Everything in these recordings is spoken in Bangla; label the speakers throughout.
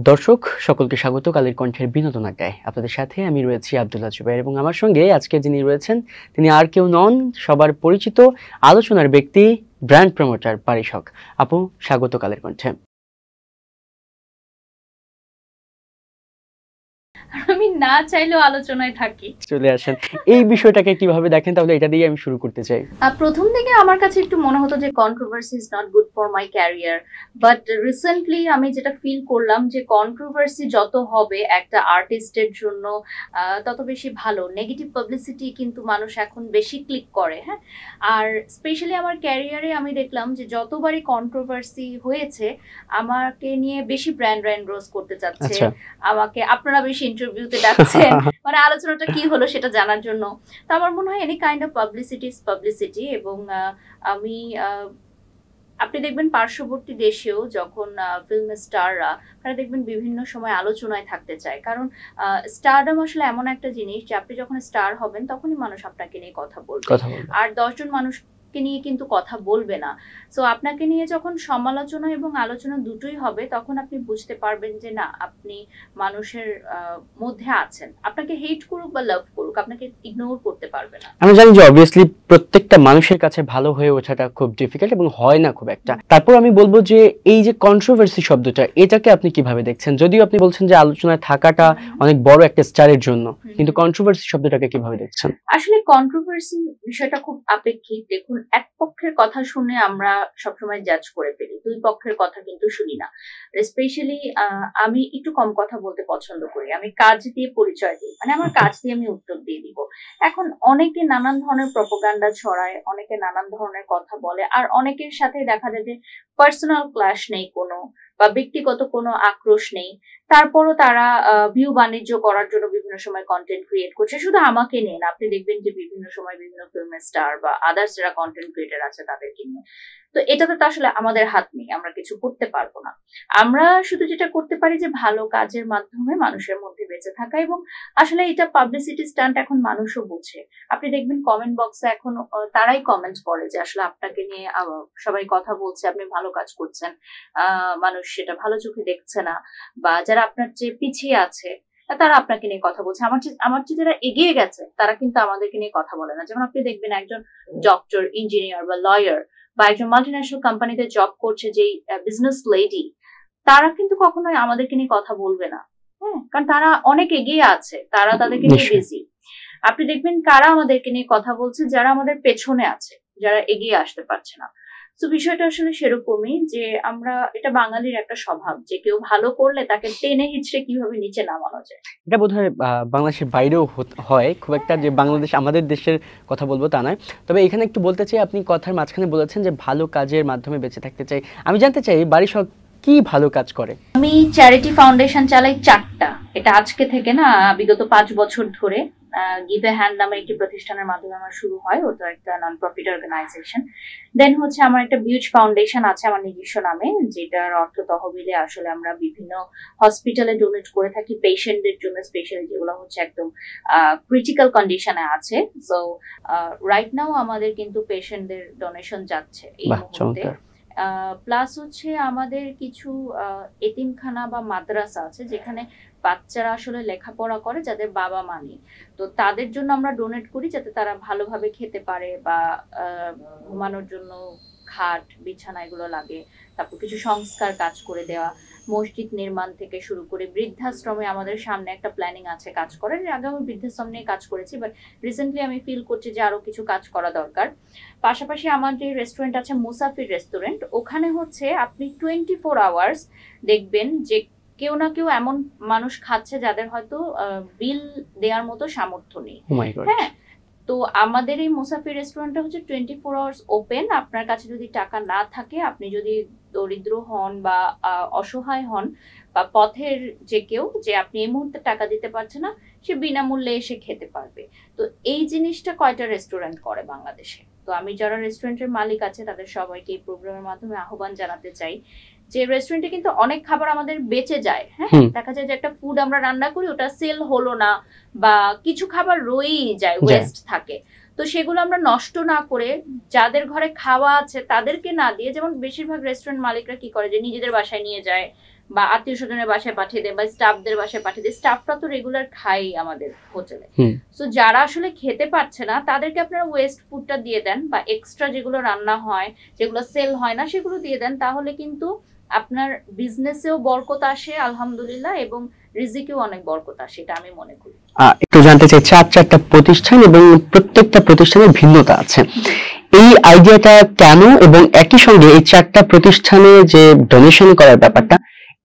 Speaker 1: দর্শক সকলকে স্বাগত কালের কণ্ঠের বিনোদন আড্ডায়। আপনাদের সাথে আমি রয়েছি আব্দুল্লাহ জুবাইর এবং আমার সঙ্গে আজকে যিনি রয়েছেন তিনি আর কেউ নন, সবার পরিচিত আলোচনার ব্যক্তি, ব্র্যান্ড প্রমোটার পারিস হক। আপু, স্বাগত কালের কণ্ঠে।
Speaker 2: আমি না চাইলেও আলোচনায় থাকি।
Speaker 1: চলে আসেন। এই বিষয়টাকে কিভাবে দেখেন, তাহলে এটা দিয়ে আমি শুরু করতে চাই।
Speaker 2: প্রথম দিকে আমার কাছে একটু মনে হতো যে controversy is not good for my career, but recently আমি যেটা ফিল করলাম যে কন্ট্রোভার্সি যত হবে একটা আর্টিস্টের জন্য তত বেশি ভালো। নেগেটিভ পাবলিসিটি কিন্তু মানুষ এখন বেশি ক্লিক করে। হ্যাঁ, আর স্পেশালি আমার ক্যারিয়ারে আমি দেখলাম যে যতবারই কন্ট্রোভার্সি হয়েছে আমাকে নিয়ে বেশি ব্র্যান্ড রোজ করতে চাচ্ছে, আমাকে আপনারা বেশি ইন্টারভিউতে ডাকছেন, মানে আলোচনাটা কি হলো সেটা জানার জন্য। তো আমার মনে হয় any kind of publicity is publicity. এবং আমি আপনি দেখবেন পার্শ্ববর্তী দেশেও যখন ফিল্ম স্টাররা, তারা দেখবেন বিভিন্ন সময় আলোচনায় থাকতে চায়, কারণ স্টারডম আসলে এমন একটা জিনিস যে আপনি যখন স্টার হবেন তখনই মানুষ আপনাকে নিয়ে কথা বলবে, আর 10 জন মানুষকে নিয়ে কিন্তু কথা বলবে না। সো আপনাকে নিয়ে যখন সমালোচনা এবং আলোচনা দুটোই হবে তখন আপনি বুঝতে পারবেন যে না, আপনি মানুষের মধ্যে আছেন। আপনাকে হেট করুক বা লাভ করুক, আপনাকে ইগনোর করতে পারবে না।
Speaker 1: আমি জানি যে অবভিয়াসলি প্রত্যেকটা মানুষের কাছে ভালো হয়ে ওঠাটা খুব ডিফিকাল্ট এবং হয় না খুব একটা। তারপর আমি বলবো যে এই যে কন্ট্রোভার্সি শব্দটা, এটাকে আপনি কিভাবে দেখছেন? যদিও আপনি বলছেন যে আলোচনায় থাকাটা অনেক বড় একটা স্টারের জন্য, কিন্তু কন্ট্রোভার্সি শব্দটাকে কিভাবে দেখছেন?
Speaker 2: আসলে কন্ট্রোভার্সি বিষয়টা খুব আপেক্ষিক। দেখুন, এক পক্ষের কথা শুনে আমরা সবসময় জাজ করে ফেলি, দুই পক্ষের কথা কিন্তু শুনি না। স্পেশালি আমি একটু কম কথা বলতে পছন্দ করি, আমি কাজ দিয়ে পরিচয় দিই, মানে আমার কাজ দিয়ে আমি উত্তর দিয়ে দিব। এখন অনেকে নানান ধরনের প্রপাগান্ডা ছড়ায়, অনেকে নানান ধরনের কথা বলে, আর অনেকের সাথে দেখা যায় যে পার্সোনাল ক্লাশ নেই কোনো, বা ব্যক্তিগত কোনো আক্রোশ নেই, তারপরও তারা ভিউ বাণিজ্য করার জন্য বিভিন্ন সময় কন্টেন্ট ক্রিয়েট করছে। শুধু আমাকে নিয়ে না, আপনি দেখবেন যে বিভিন্ন সময় বিভিন্ন ফিল্মের স্টার বা আদার্স যারা কন্টেন্ট ক্রিয়েটর আছে তাদেরকে নিয়ে। তো এটাতে তো আসলে আমাদের হাত নেই, আমরা কিছু করতে পারবো না। আমরা শুধু যেটা করতে পারি যে ভালো কাজের মাধ্যমে মানুষের মধ্যে বেঁচে থাকা, এবং আসলে এটা পাবলিসিটি স্টান্ট এখন মানুষও বুঝে। আপনি দেখবেন কমেন্ট বক্সে এখন তারাই কমেন্ট করে যে আসলে আপনাকে নিয়ে সবাই কথা বলছে, আপনি ভালো কাজ করছেন, মানুষ সেটা ভালো চোখে দেখছে না, বা যারা আপনার চেয়ে পিছিয়ে আছে তারা আপনাকে নিয়ে কথা বলছে। আমার চেয়ে যারা এগিয়ে গেছে তারা কিন্তু আমাদেরকে নিয়ে কথা বলে না। যেমন আপনি দেখবেন একজন ডক্টর, ইঞ্জিনিয়ার বা লয়ার বা একজন মাল্টিন্যাশনাল কোম্পানিতে জব করছে যেই বিজনেস লেডি, তারা কিন্তু কখনোই আমাদেরকে নিয়ে কথা বলবে না। হ্যাঁ, কারণ তারা অনেক এগিয়ে আছে, তারা তাদেরকে নিয়ে বিজি। আপনি দেখবেন কারা আমাদেরকে নিয়ে কথা বলছে, যারা আমাদের পেছনে আছে, যারা এগিয়ে আসতে পারছে না। তো বিষয়টা আসলে সেরকমই যে আমরা, এটা বাঙালির একটা স্বভাব যে কেউ ভালো করলে তাকে টেনে হিচড়ে কিভাবে নিচে নামানো যায়।
Speaker 1: এটা বোধহয় বাংলাদেশের বাইরেও হয় খুব একটা, যে বাংলাদেশ আমাদের দেশের কথা বলবো তা নয়। তবে এখানে একটু বলতে চাই, আপনি কথার মাঝখানে বলেছেন যে ভালো কাজের মাধ্যমে বেঁচে থাকতে চাই। আমি জানতে চাই পারিস হক কি ভালো কাজ করে?
Speaker 2: আমি চ্যারিটি ফাউন্ডেশন চালাই 4টা। এটা আজকে থেকে না, বিগত 5 বছর ধরে গিভ এ হ্যান্ড নামে একটি প্রতিষ্ঠানের মাধ্যমে আমার শুরু হয়। ওটা একটা নন প্রফিট অর্গানাইজেশন। দেন হচ্ছে আমার একটা বিউজ ফাউন্ডেশন আছে আমার নিজস্ব নামে, যেটার অর্থ তহবিলে আসলে আমরা বিভিন্ন হসপিটালে ডোনেট করে থাকি পেশেন্টদের জন্য, স্পেশালি যেগুলো হচ্ছে একদম ক্রিটিক্যাল কন্ডিশনে আছে। সো রাইট নাও আমাদের কিন্তু পেশেন্টদের ডোনেশন যাচ্ছে এই মুহূর্তে। প্লাস হচ্ছে আমাদের কিছু এতিমখানা বা মাদ্রাসা আছে যেখানে বাচ্চারা আসলে লেখাপড়া করে যাদের বাবা মা নেই, তো তাদের জন্য আমরা ডোনেট করি যাতে তারা ভালোভাবে খেতে পারে, বা ঘুমানোর জন্য খাট বিছানা এগুলো লাগে। তারপর কিছু সংস্কার কাজ করে দেওয়া, মসজিদ নির্মাণ থেকে শুরু করে বৃদ্ধাশ্রমে আমাদের সামনে একটা প্ল্যানিং আছে কাজ করার। আগে আমি বৃদ্ধাশ্রম নিয়ে কাজ করেছি, বাট রিসেন্টলি আমি ফিল করছি যে আরো কিছু কাজ করা দরকার। পাশাপাশি আমার যে রেস্টুরেন্ট আছে মুসাফির রেস্টুরেন্ট, ওখানে হচ্ছে আপনি 24 আওয়ার্স দেখবেন যে কেউ না কেউ এমন মানুষ খাচ্ছে যাদের হয়তো বিল দেওয়ার মতো সামর্থ্য নেই। হ্যাঁ, তো আমাদের এই মুসাফির রেস্টুরেন্টটা হচ্ছে 24 আওয়ার্স ওপেন। আপনার কাছে যদি টাকা না থাকে, আপনি যদি দরিদ্র হন বা অসহায় হন বা পথের যে কেউ, যে আপনি এই মুহূর্তে টাকা দিতে পারছে না, সে বিনামূল্যে এসে খেতে পারবে। তো এই জিনিসটা কয়টা রেস্টুরেন্ট করে বাংলাদেশে। তো আমি যারা রেস্টুরেন্টের মালিক আছে তাদের সবাইকে এই প্রোগ্রামের মাধ্যমে আহ্বান জানাতে চাই যে রেস্টুরেন্টে কিন্তু অনেক খাবার আমাদের বেঁচে যায়। হ্যাঁ, দেখা যায় যে একটা ফুড আমরা রান্না করি, ওটা সেল হলো না, বা কিছু খাবার রয়েই যায়, ওয়েস্ট থাকে। তো সেগুলো আমরা নষ্ট না করে যাদের ঘরে খাওয়া আছে তাদেরকে না দিয়ে, যেমন বেশিরভাগ রেস্টুরেন্ট মালিকরা কি করে যে নিজেদের বাসায় নিয়ে যায় বা আত্মীয় স্বজনের বাসায় পাঠিয়ে দেয় বা স্টাফদের বাসায় পাঠিয়ে দেয়। স্টাফরা তো রেগুলার খাই আমাদের হোটেলে, সো যারা আসলে খেতে পারছে না তাদেরকে আপনারা ওয়েস্ট ফুডটা দিয়ে দেন বা এক্সট্রা যেগুলো রান্না হয় যেগুলো সেল হয় না সেগুলো দিয়ে দেন, তাহলে কিন্তু আপনার বিজনেসেও বরকত আসে আলহামদুলিল্লাহ, এবং রিজিকেও অনেক বরকত আসে, এটা আমি মনে করি।
Speaker 1: একটু জানতে চাই, চারটা প্রতিষ্ঠান এবং প্রত্যেকটা প্রতিষ্ঠানের ভিন্নতা আছে, এই আইডিয়াটা কেন, এবং একই সঙ্গে এই চারটা প্রতিষ্ঠানে যে ডোনেশন করার ব্যাপারটা,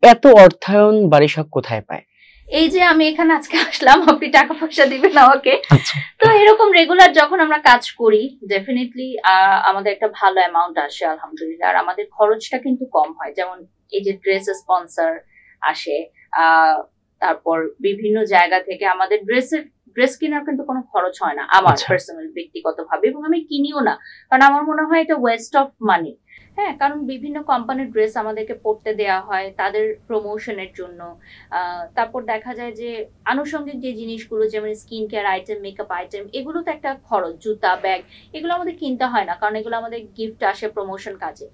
Speaker 1: এত অর্থায়ন বারিশক কোথায় পায়?
Speaker 2: এই যে আমি এখানে আজকে আসলাম, আপনি টাকা পয়সা দিবেন আমাকে, তো এরকম রেগুলার যখন আমরা কাজ করি ডেফিনেটলি আমাদের একটা ভালো অ্যামাউন্ট আসে আলহামদুলিল্লাহ, আর আমাদের খরচটা কিন্তু কম হয়। যেমন এই যে ড্রেস স্পন্সর আসে, তারপর বিভিন্ন জায়গা থেকে আমাদের ড্রেস কেনার কিন্তু কোনো খরচ হয় না আমার পার্সোনাল ব্যক্তিগতভাবে, এবং আমি কিনিও না, কারণ আমার মনে হয় এটা ওয়েস্ট অফ মানি। হ্যাঁ, কারণ বিভিন্ন কোম্পানির ড্রেস আমাদেরকে পরতে দেওয়া হয় তাদের প্রমোশনের জন্য। তারপর দেখা যায় যে আনুষঙ্গিক যে জিনিসগুলো যেমন skin care item, makeup item, এগুলো তো একটা খরচ, জুতা, ব্যাগ, এগুলো আমাদের কিনতে হয় না, কারণ এগুলো আমাদের গিফট আসে প্রমোশন কাজে।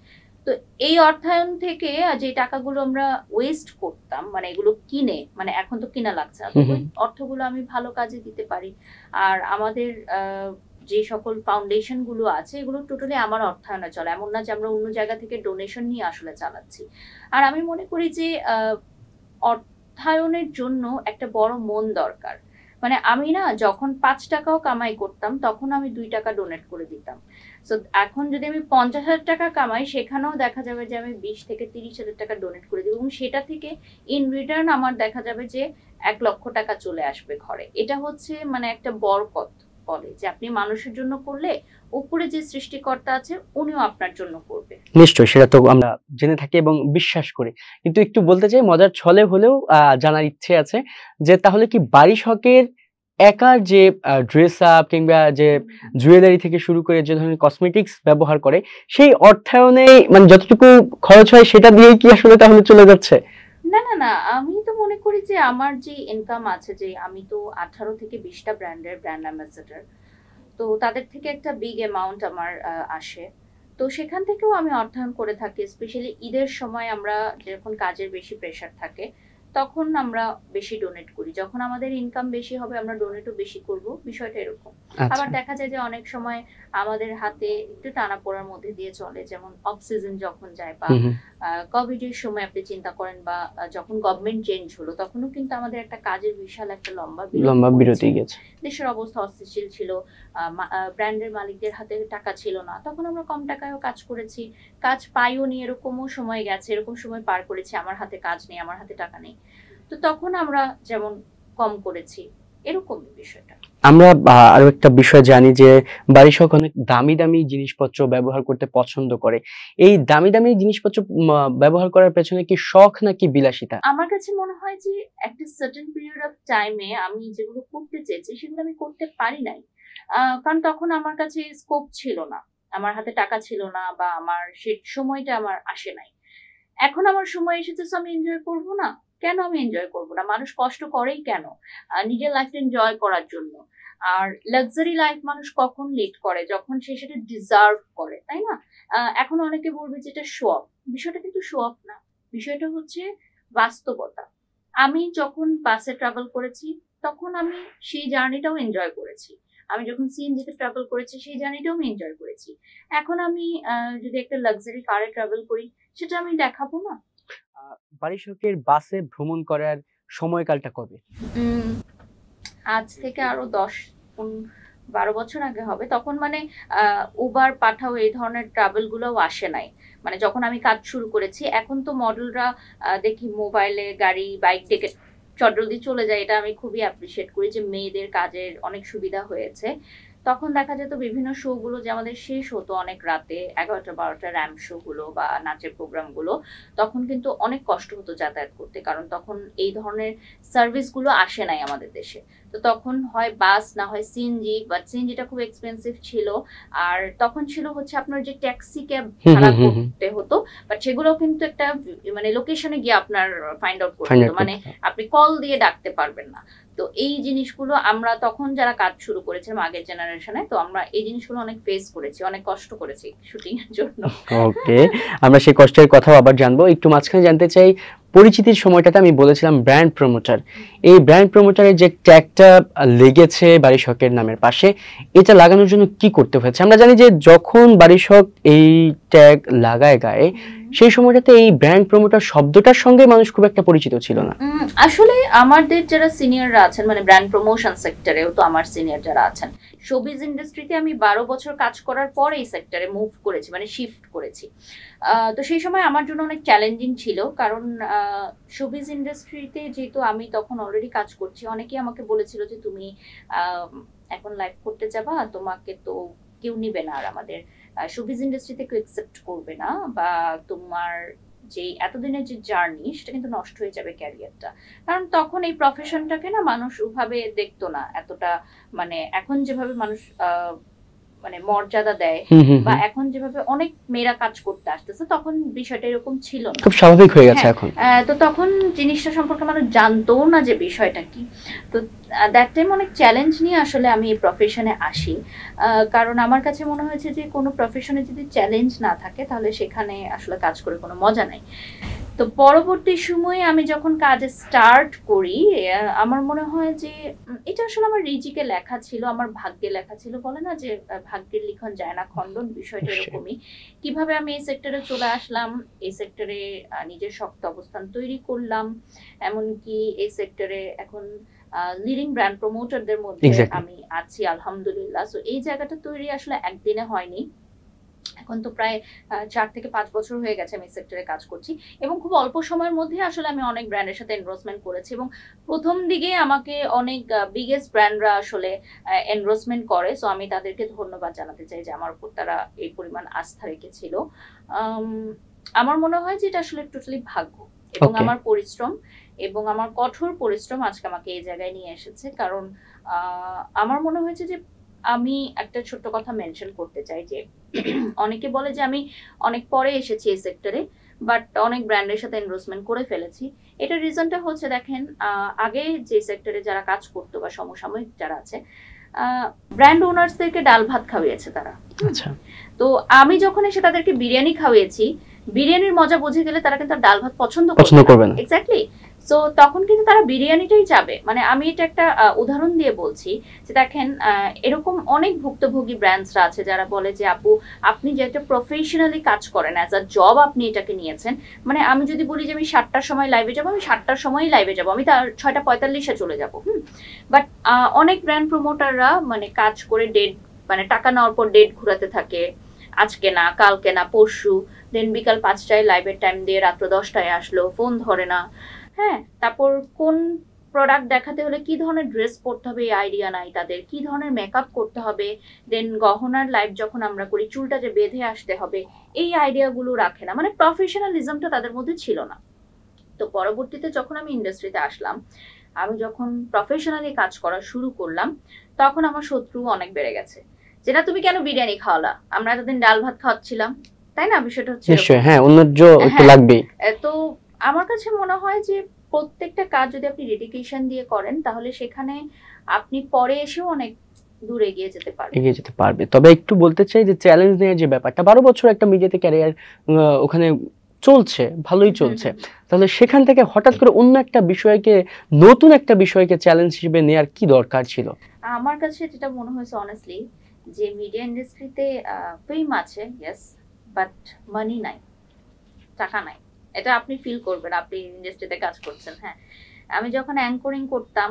Speaker 2: তো এই অর্থায়ন থেকে যে টাকাগুলো আমরা ওয়েস্ট করতাম, মানে এগুলো কিনে, মানে এখন তো কিনা লাগছে না, ওই অর্থগুলো আমি ভালো কাজে দিতে পারি। আর আমাদের যে সকল ফাউন্ডেশন গুলো আছে এগুলো টোটালি আমার অর্থায়নে চলে, এমন না যে আমরা অন্য জায়গা থেকে ডোনেশন নিয়ে আসলে চালাচ্ছি। আর আমি মনে করি যে অর্থায়নের জন্য একটা বড় মন দরকার। মানে আমি না যখন 5 টাকাও কামাই করতাম তখন আমি 2 টাকা ডোনেট করে দিতাম। সো এখন যদি আমি 50,000 টাকা কামাই, সেখানেও দেখা যাবে যে আমি 20 থেকে 30,000 টাকা ডোনেট করে দিব, এবং সেটা থেকে ইন রিটার্ন আমার দেখা যাবে যে 1 লক্ষ টাকা চলে আসবে ঘরে। এটা হচ্ছে মানে একটা বরকত বলে, যে আপনি মানুষের জন্য করলে উপরে যে সৃষ্টিকর্তা আছে উনিও আপনার জন্য করবে।
Speaker 1: নিশ্চয়ই, সেটা তো আমরা জেনে থাকি এবং বিশ্বাস করি, কিন্তু একটু বলতে চাই মজার ছলে হলেও জানার ইচ্ছে আছে যে তাহলে কি বারিশকের একার যে ড্রেস আপ কিংবা যে জুয়েলারি থেকে শুরু করে যে ধরনের কসমেটিক্স ব্যবহার করে সেই অর্থায়নে মানে যতটুকু খরচ হয় সেটা দিয়েই কি আসলে তাহলে চলে যাচ্ছে?
Speaker 2: না না না, আমি তো মনে করি যে আমার যে ইনকাম আছে, যে আমি তো 18 থেকে 20টা ব্র্যান্ডের ব্র্যান্ড অ্যাম্বাসেডর, তো তাদের থেকে একটা বিগ অ্যামাউন্ট আমার আসে, তো সেখান থেকেও আমি অর্থায়ন করে থাকি। স্পেশালি ঈদের সময় আমরা যখন কাজের বেশি প্রেশার থাকে তখন আমরা বেশি ডোনেট করি, যখন আমাদের ইনকাম বেশি হবে আমরা ডোনেটও বেশি করব, বিষয়টা এরকম। আবার দেখা যায় যে অনেক সময় আমাদের হাতে একটু টানাপোড়ার মধ্যে দিয়ে চলে, যেমন অফ সিজন যখন যায় বা কোভিড এর সময় আপনি চিন্তা করেন, বা যখন গভর্নমেন্ট চেঞ্জ হলো তখনও কিন্তু আমাদের একটা কাজের বিশাল একটা লম্বা বিরতি গেছে, দেশের অবস্থা অস্থিতিশীল ছিল, ব্র্যান্ডের মালিকদের হাতে টাকা ছিল না, তখন আমরা কম টাকায়ও কাজ করেছি, কাজ পাইও নি, এরকমও সময় গেছে, এরকম সময় পার করেছি আমার হাতে কাজ নেই, আমার হাতে টাকা নেই, তো তখন আমরা যেমন কম করেছি, এরকম বিষয়টা।
Speaker 1: আমরা আরো একটা বিষয় জানি যে বারিশক অনেক দামি দামি জিনিসপত্র ব্যবহার করতে পছন্দ করে, এই দামি দামি জিনিসপত্র ব্যবহার করার পেছনে কি শখ নাকি বিলাসিতা?
Speaker 2: আমার কাছে মনে হয় যে একটা সার্টেন পিরিয়ড অফ টাইমে আমি যেগুলো করতে চেয়েছি সেগুলো আমি করতে পারি নাই, কারণ তখন আমার কাছে স্কোপ ছিল না, আমার হাতে টাকা ছিল না, বা আমার সেই সময়টা আমার আসে নাই। এখন আমার সময় এসেছে, আমি এনজয় করব না? কেন আমি এনজয় করব না? মানুষ কষ্ট করেই কেন? নিজের লাইফটা এনজয় করার জন্য। আর লাক্সারি লাইফ মানুষ কখন লিড করে? যখন সে সেটা ডিজার্ভ করে, তাই না? এখন অনেকে বলবে যে এটা শো অফ, বিষয়টা কিন্তু শো অফ না, বিষয়টা হচ্ছে বাস্তবতা। আমি যখন বাসে ট্রাভেল করেছি তখন আমি সেই জার্নিটাও এনজয় করেছি, আমি যখন সিএনজিতে ট্রাভেল করেছি সেই জার্নিটাও আমি এনজয় করেছি। এখন আমি যদি একটা লাক্সারি কারে ট্রাভেল করি সেটা আমি দেখাবো না?
Speaker 1: বারিশকের বাসে ভ্রমণ করার সময়কালটা কবে?
Speaker 2: আজ থেকে আরো 10-12 বছর আগে হবে, তখন মানে উবার পাঠাও এই ধরনের ট্রাভেল গুলোও আসে নাই, মানে যখন আমি কাজ শুরু করেছি। এখন তো মডেলরা দেখি মোবাইলে গাড়ি বাইক ডেকে চটজলদি চলে যায়, এটা আমি খুবই অ্যাপ্রিসিয়েট করি যে মেয়েদের কাজের অনেক সুবিধা হয়েছে। তখন দেখা যেত বিভিন্ন শো গুলো যে আমাদের শেষ হতো অনেক রাতে, 11টা-12টা র্যাম্প শো গুলো বা নাচের প্রোগ্রাম গুলো, তখন কিন্তু অনেক কষ্ট হতো যাতায়াত করতে, কারণ তখন এই ধরনের সার্ভিস গুলো আসে নাই আমাদের দেশে। তো তখন হয় বাস না হয় সিএনজি, বাট সিএনজিটা খুব এক্সপেন্সিভ ছিল, আর তখন ছিল হচ্ছে আপনার যে ট্যাক্সি ক্যাব ভাড়া করতে হতো, বাট সেগুলো কিন্তু একটা মানে লোকেশনে গিয়ে আপনার ফাইন্ড আউট করতে হতো, মানে আপনি কল দিয়ে ডাকতে পারবেন না। তো এই জিনিসগুলো আমরা তখন যারা কাজ শুরু করেছিলাম আগের জেনারেশনে, তো আমরা এই জিনিসগুলো অনেক ফেস করেছি, অনেক কষ্ট করেছি শুটিং এর জন্য।
Speaker 1: ওকে, আমরা সেই কষ্টের কথাও আবার জানবো। একটু মাঝখানে জানতে চাই, পরিচিতির সময়টাতে আমি বলেছিলাম ব্র্যান্ড প্রমোটার। এই ব্র্যান্ড প্রমোটারের যে ট্যাগটা লেগেছে বারিশকের নামের পাশে, এটা লাগানোর জন্য কি করতে হয়েছে? আমরা জানি যে যখন বারিশক এই ট্যাগ লাগায় গায়ে, সেই সময়টাতে এই ব্র্যান্ড প্রমোটার শব্দটার সঙ্গে মানুষ খুব একটা পরিচিত ছিল না।
Speaker 2: আসলে আমাদের যারা সিনিয়ররা আছেন, মানে ব্র্যান্ড প্রমোশন সেক্টরেও তো আমার সিনিয়র যারা আছেন, শোবিজ ইন্ডাস্ট্রিতে আমি 12 বছর কাজ করার পর এই সেক্টরে মুভ করেছি, মানে শিফট করেছি। তো সেই সময় আমার জন্য অনেক চ্যালেঞ্জিং ছিল, কারণ শোবিজ ইন্ডাস্ট্রিতে যেহেতু আমি তখন অলরেডি কাজ করছি, অনেকেই আমাকে বলেছিল যে তুমি এখন লাইভ করতে যাবা, তোমাকে তো কেউ নিবে না, আর আমাদের শোবিজ ইন্ডাস্ট্রিতে কেউ অ্যাকসেপ্ট করবে না, বা তোমার যে এতদিনের যে জার্নি সেটা কিন্তু নষ্ট হয়ে যাবে ক্যারিয়ারটা। কারণ তখন এই প্রফেশনটাকে না মানুষ ওভাবে দেখতো না এতটা, মানে এখন যেভাবে মানুষ মানে মর্যাদা দেয় বা এখন যেভাবে অনেক মেয়েরা কাজ করতে আসতেছে, তখন বিষয়টা এরকম ছিল না,
Speaker 1: খুব স্বাভাবিক হয়ে গেছে এখন।
Speaker 2: তো তখন জিনিসটা সম্পর্কে মানুষ জানতো না যে বিষয়টা কি। তো দ্যাট টাইম অনেক চ্যালেঞ্জ নিয়ে আসলে আমি এই প্রফেশনে আসি, কারণ আমার কাছে মনে হয়েছে যে কোনো প্রফেশনে যদি চ্যালেঞ্জ না থাকে তাহলে সেখানে আসলে কাজ করে কোনো মজা নাই। তো পরবর্তী সময়ে আমি যখন কাজে স্টার্ট করি, আমার মনে হয় যে এটা আসলে আমার রিজিকে লেখা ছিল, আমার ভাগ্যে লেখা ছিল। বলে না যে ভাগ্যের লিখন যায় না খণ্ডন, বিষয়টা এরকমই। কিভাবে আমি এই সেক্টরে চলে আসলাম, এই সেক্টরে নিজের শক্ত অবস্থান তৈরি করলাম, এমনকি এই সেক্টরে এখন লিডিং ব্র্যান্ড প্রমোটারদের মধ্যে আমি আছি আলহামদুলিল্লাহ। সো এই জায়গাটা তৈরি আসলে একদিনে হয়নি, এখন তো প্রায় 4 থেকে 5 বছর হয়ে গেছে আমি সেক্টরে কাজ করছি, এবং খুব অল্প সময়ের মধ্যে আসলে আমি অনেক ব্র্যান্ডের সাথে এনরোলমেন্ট করেছি, এবং প্রথম দিকে আমাকে অনেক বিগেস্ট ব্র্যান্ডরা আসলে এনরোলমেন্ট করে। সো আমি তাদেরকে ধন্যবাদ জানাতে চাই যে আমার উপর তারা এই পরিমাণ আস্থা রেখেছিল। আমার মনে হয় যে এটা আসলে টোটালি ভাগ্য এবং আমার পরিশ্রম এবং আমার কঠোর পরিশ্রম আজকে আমাকে এই জায়গায় নিয়ে এসেছে। কারণ আমার মনে হয়েছে যে আমি একটা ছোট্ট কথা মেনশন করতে চাই যে অনেকে বলে যে আমি অনেক পরে এসেছি এই সেক্টরে, বাট অনেক ব্র্যান্ডের সাথে এনরোলমেন্ট করে ফেলেছি। এটার রিজনটা হচ্ছে, দেখেন, আগে যে সেক্টরে যারা কাজ করতো বা সমসাময়িক যারা আছে, ব্র্যান্ড ওনার্সদেরকে ডাল ভাত খাওয়িয়েছে তারা। তো আমি যখন এসে তাদেরকে বিরিয়ানি খাওয়িয়েছি, বিরিয়ানির মজা বুঝে গেলে তারা কিন্তু ডাল ভাত পছন্দ করবে না। এক্স্যাক্টলি। সো তখন কিন্তু তারা বিরিয়ানিটাই যাবে। মানে আমি এটা একটা উদাহরণ দিয়ে বলছি যে দেখেন, এরকম অনেক ভুক্তভোগী ব্র্যান্ডসরা আছে যারা বলে যে আপু আপনি যে একটা প্রফেশনালি কাজ করেন, অ্যাজ আ জব আপনি এটাকে নিয়েছেন, মানে আমি যদি বলি যে আমি 7টার সময় লাইভে যাবো, আমি 7টার সময়ই লাইভে যাবো, আমি তার 6:45-এ চলে যাবো। বাট অনেক ব্র্যান্ড প্রমোটাররা মানে কাজ করে ডেট, মানে টাকা নেওয়ার পর ডেট ঘুরাতে থাকে, আজকে না কালকে না পরশু, দেন বিকাল 5টায় লাইভের টাইম দিয়ে রাত্র 10টায় আসলো, ফোন ধরে না। হ্যাঁ, তারপর কোন প্রোডাক্ট দেখাতে হলে কি ধরনের ড্রেস পরতে হবে এই আইডিয়া নাই তাদের, কি ধরনের মেকআপ করতে হবে, দেন গহনার লাইভ যখন আমরা করি চুলটা যে বেঁধে আসতে হবে, এই আইডিয়াগুলো রাখে না, মানে প্রফেশনালিজমটা তাদের মধ্যে ছিল না। তো পরবর্তীতে যখন আমি ইন্ডাস্ট্রিতে আসলাম, আমি যখন প্রফেশনালি কাজ করা শুরু করলাম, তখন আমার শত্রু অনেক বেড়ে গেছে, যেটা তুমি কেন বিরিয়ানি খাওয়ালা, আমরা এতদিন ডাল ভাত খাওয়াচ্ছিলাম, তাই না? বিষয়টা হচ্ছে
Speaker 1: হ্যাঁ, অন্যজ্য একটু লাগবেই।
Speaker 2: তো আমার কাছে মনে হয় যে প্রত্যেকটা কাজ যদি আপনি ডেডিকেশন দিয়ে করেন, তাহলে সেখানে আপনি পরে এসেও অনেক দূরে এগিয়ে যেতে পারবে।
Speaker 1: তবে একটু বলতে চাই যে চ্যালেঞ্জ নেওয়ার যে ব্যাপারটা, 12 বছর একটা মিডিয়াতে ক্যারিয়ার ওখানে চলছে, ভালোই চলছে, তাহলে সেখান থেকে হঠাৎ করে অন্য একটা বিষয়কে, নতুন একটা বিষয়কে চ্যালেঞ্জ হিসেবে নেওয়ার কি দরকার ছিল?
Speaker 2: আমার কাছে যেটা মনে হয়েছে অনেস্টলি, যে মিডিয়া ইন্ডাস্ট্রিতে ফেম আছে, ইয়েস, বাট মানি নাই, টাকা নাই। এটা আপনি ফিল করবেন, আপনি ইন্ডাস্ট্রিতে কাজ করছেন। হ্যাঁ, আমি যখন অ্যাঙ্করিং করতাম,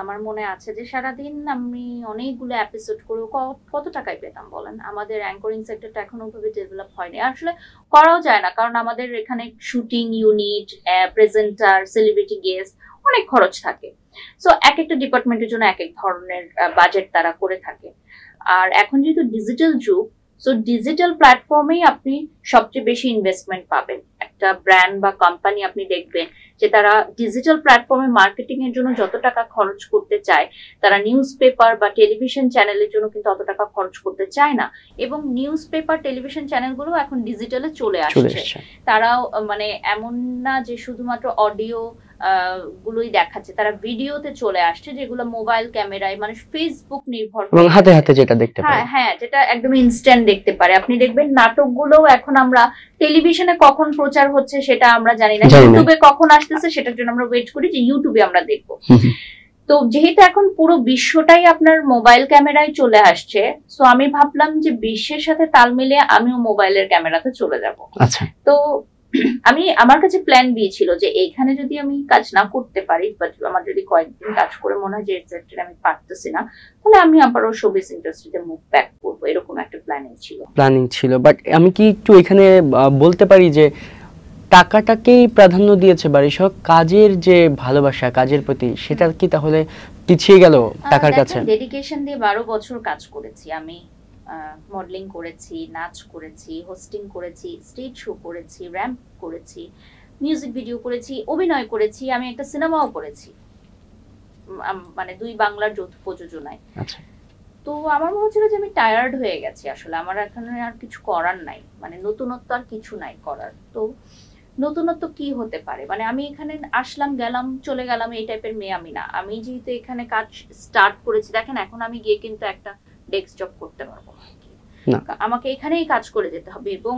Speaker 2: আমার মনে আছে যে সারাদিন আমি অনেকগুলো এপিসোড করে কত টাকায় পেতাম বলেন? আমাদের অ্যাঙ্করিং সেক্টরটা এখনো ওইভাবে ডেভেলপ হয়নি, আসলে করাও যায় না, কারণ আমাদের এখানে shooting unit, presenter, celebrity guest, অনেক খরচ থাকে। সো এক একটা ডিপার্টমেন্টের জন্য এক এক ধরনের বাজেট তারা করে থাকে। আর এখন যেহেতু ডিজিটাল যুগ, সো ডিজিটাল প্ল্যাটফর্মেই আপনি সবচেয়ে বেশি ইনভেস্টমেন্ট পাবেন। একটা ব্র্যান্ড বা কোম্পানি আপনি দেখবেন যে তারা ডিজিটাল প্ল্যাটফর্মে মার্কেটিং এর জন্য যত টাকা খরচ করতে চায়, তারা নিউজ পেপার বা টেলিভিশন চ্যানেলের জন্য কিন্তু অত টাকা খরচ করতে চায় না। এবং নিউজ পেপার, টেলিভিশন চ্যানেলগুলো এখন ডিজিটালে চলে আসছে। তারাও মানে এমন না যে শুধুমাত্র অডিও গুলোই দেখাচ্ছে, তারা ভিডিওতে চলে আসছে যেগুলো মোবাইল ক্যামেরায় মানুষ ফেসবুক নির্ভর
Speaker 1: এবং হাতে হাতে যেটা দেখতে পারে।
Speaker 2: হ্যাঁ, যেটা একদম ইনস্ট্যান্ট দেখতে পারে। আপনি দেখবেন নাটকগুলো এখন আমরা টেলিভিশনে কখন প্রচার হচ্ছে সেটা আমরা জানি না, ইউটিউবে কখন আসতেছে সেটার জন্য আমরা ওয়েট করি যে ইউটিউবে আমরা দেখবো। তো যেহেতু এখন পুরো বিশ্বটাই আপনার মোবাইল ক্যামেরায় চলে আসছে, সো আমি ভাবলাম যে বিশ্বের সাথে তাল মিলিয়ে আমিও মোবাইলের ক্যামেরাতে চলে যাব।
Speaker 1: আচ্ছা,
Speaker 2: তো আমার কাছে প্ল্যান বি ছিল যে এইখানে যদি আমি কাজ না করতে পারি, বাট আমার যদি কয়েকদিন কাজ করে মনে হয় যে আমি পারতেছি না, তাহলে আমি আবারও শোবিজ ইন্ডাস্ট্রিতে মুভ ব্যাক করবো, এরকম একটা প্ল্যানিং ছিল। বাট আমি কি একটু এখানে বলতে পারি যে টাকাটাকেই প্রাধান্য দিয়েছে বারিশক, কাজের যে ভালোবাসা কাজের প্রতি সেটা কি তাহলে পিছিয়ে গেল টাকার কাছে? ডেডিকেশন দিয়ে 12 বছর কাজ করেছি আমি। মডেলিং করেছি, নাচ করেছি, হোস্টিং করেছি, স্টেজ শো করেছি, র্যাম্প করেছি, মিউজিক ভিডিও করেছি, অভিনয় করেছি, আমি একটা সিনেমাও করেছি, মানে 2 বাংলার যৌথ প্রযোজনায়।
Speaker 1: আচ্ছা,
Speaker 2: তো আমার মনে হচ্ছিল যে আমি টায়ার্ড হয়ে গেছি, আসলে আমার এখানে আর কিছু করার নাই, মানে নতুনত্ব আর কিছু নাই করার। তো নতুনত্ব কি হতে পারে, মানে আমি এখানে আসলাম গেলাম চলে গেলাম এই টাইপের মেয়ে আমি না। আমি যেহেতু এখানে কাজ স্টার্ট করেছি, দেখেন এখন আমি গিয়ে কিন্তু একটা ডেস্ক জব করতে পারবো না, আমাকে এখানেই কাজ করে যেতে হবে, এবং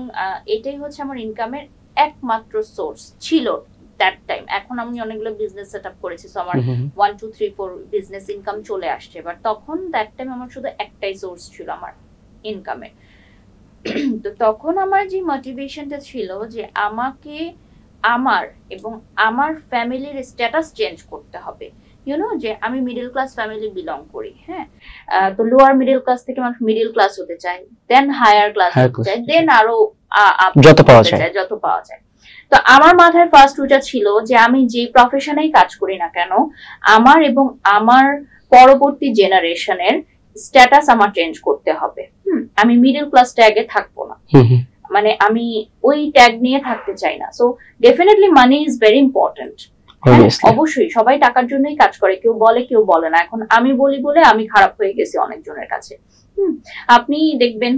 Speaker 2: এটাই হচ্ছে আমার ইনকামের একমাত্র সোর্স ছিল দ্যাট টাইম। এখন আমি অনেকগুলো বিজনেস সেট আপ করেছি, সো আমার 1 2 3 4 বিজনেস ইনকাম চলে আসছে, বাট তখন দ্যাট টাইম আমার শুধু একটাই সোর্স ছিল আমার ইনকামের। তো তখন আমার যে মোটিভেশনটা ছিল যে আমাকে আমার এবং আমার ফ্যামিলির স্ট্যাটাস চেঞ্জ করতে হবে, যে আমি মিডল ক্লাস ফ্যামিলি বিলং করি, হ্যাঁ। তো লোয়ার মিডল ক্লাস থেকে মানুষ মিডল ক্লাস হতে চায়, দেন হায়ার ক্লাস হতে চায়, দেন আরো যত পাওয়া যায়। তো আমার মাথায় ফার্স্ট ওটা ছিল যে আমি যে প্রফেশনেই কাজ করি না কেন, আমার এবং আমার পরবর্তী জেনারেশনের স্ট্যাটাস আমার চেঞ্জ করতে হবে। আমি মিডল ক্লাস ট্যাগে থাকবো না, মানে আমি ওই ট্যাগ নিয়ে থাকতে চাই না। So definitely money is very important, অবশ্যই সবাই টাকার জন্যই কাজ করে, কেউ বলে কেউ বলে না। এখন আমি বলি বলে আমি খারাপ হয়ে গেছি অনেকজনের কাছে। আপনি দেখবেন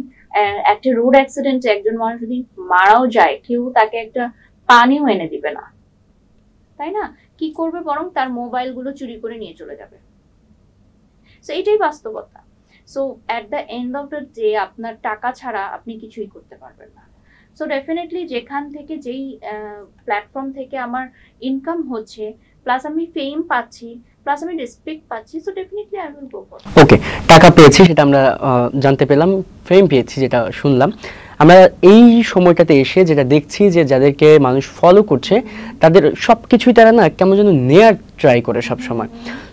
Speaker 2: একটা রোড অ্যাক্সিডেন্টে একজন মানুষ যদি মারাও যায়, কেউ তাকে একটা পানিও এনে দিবে না, তাই না? কি করবে, বরং তার মোবাইল গুলো চুরি করে নিয়ে চলে যাবে। সো এটাই বাস্তবতা। So at the end of the day আপনার টাকা ছাড়া আপনি কিছুই করতে পারবেন না। সো ডেফিনেটলি যেখান থেকে যেই প্ল্যাটফর্ম থেকে আমার ইনকাম হচ্ছে, প্লাস আমি ফেম পাচ্ছি, প্লাস আমি রেসপেক্ট পাচ্ছি, so definitely I will go for.
Speaker 1: Okay, টাকা পেয়েছি সেটা আমরা জানতে পেলাম, ফেম পেয়েছি যেটা শুনলাম। আমরা এই সময়টাতে এসে যেটা দেখছি যে যাদেরকে মানুষ ফলো করছে তাদের সবকিছুই তারা না কেমন যেন নেয়ার ট্রাই করে সব সময়।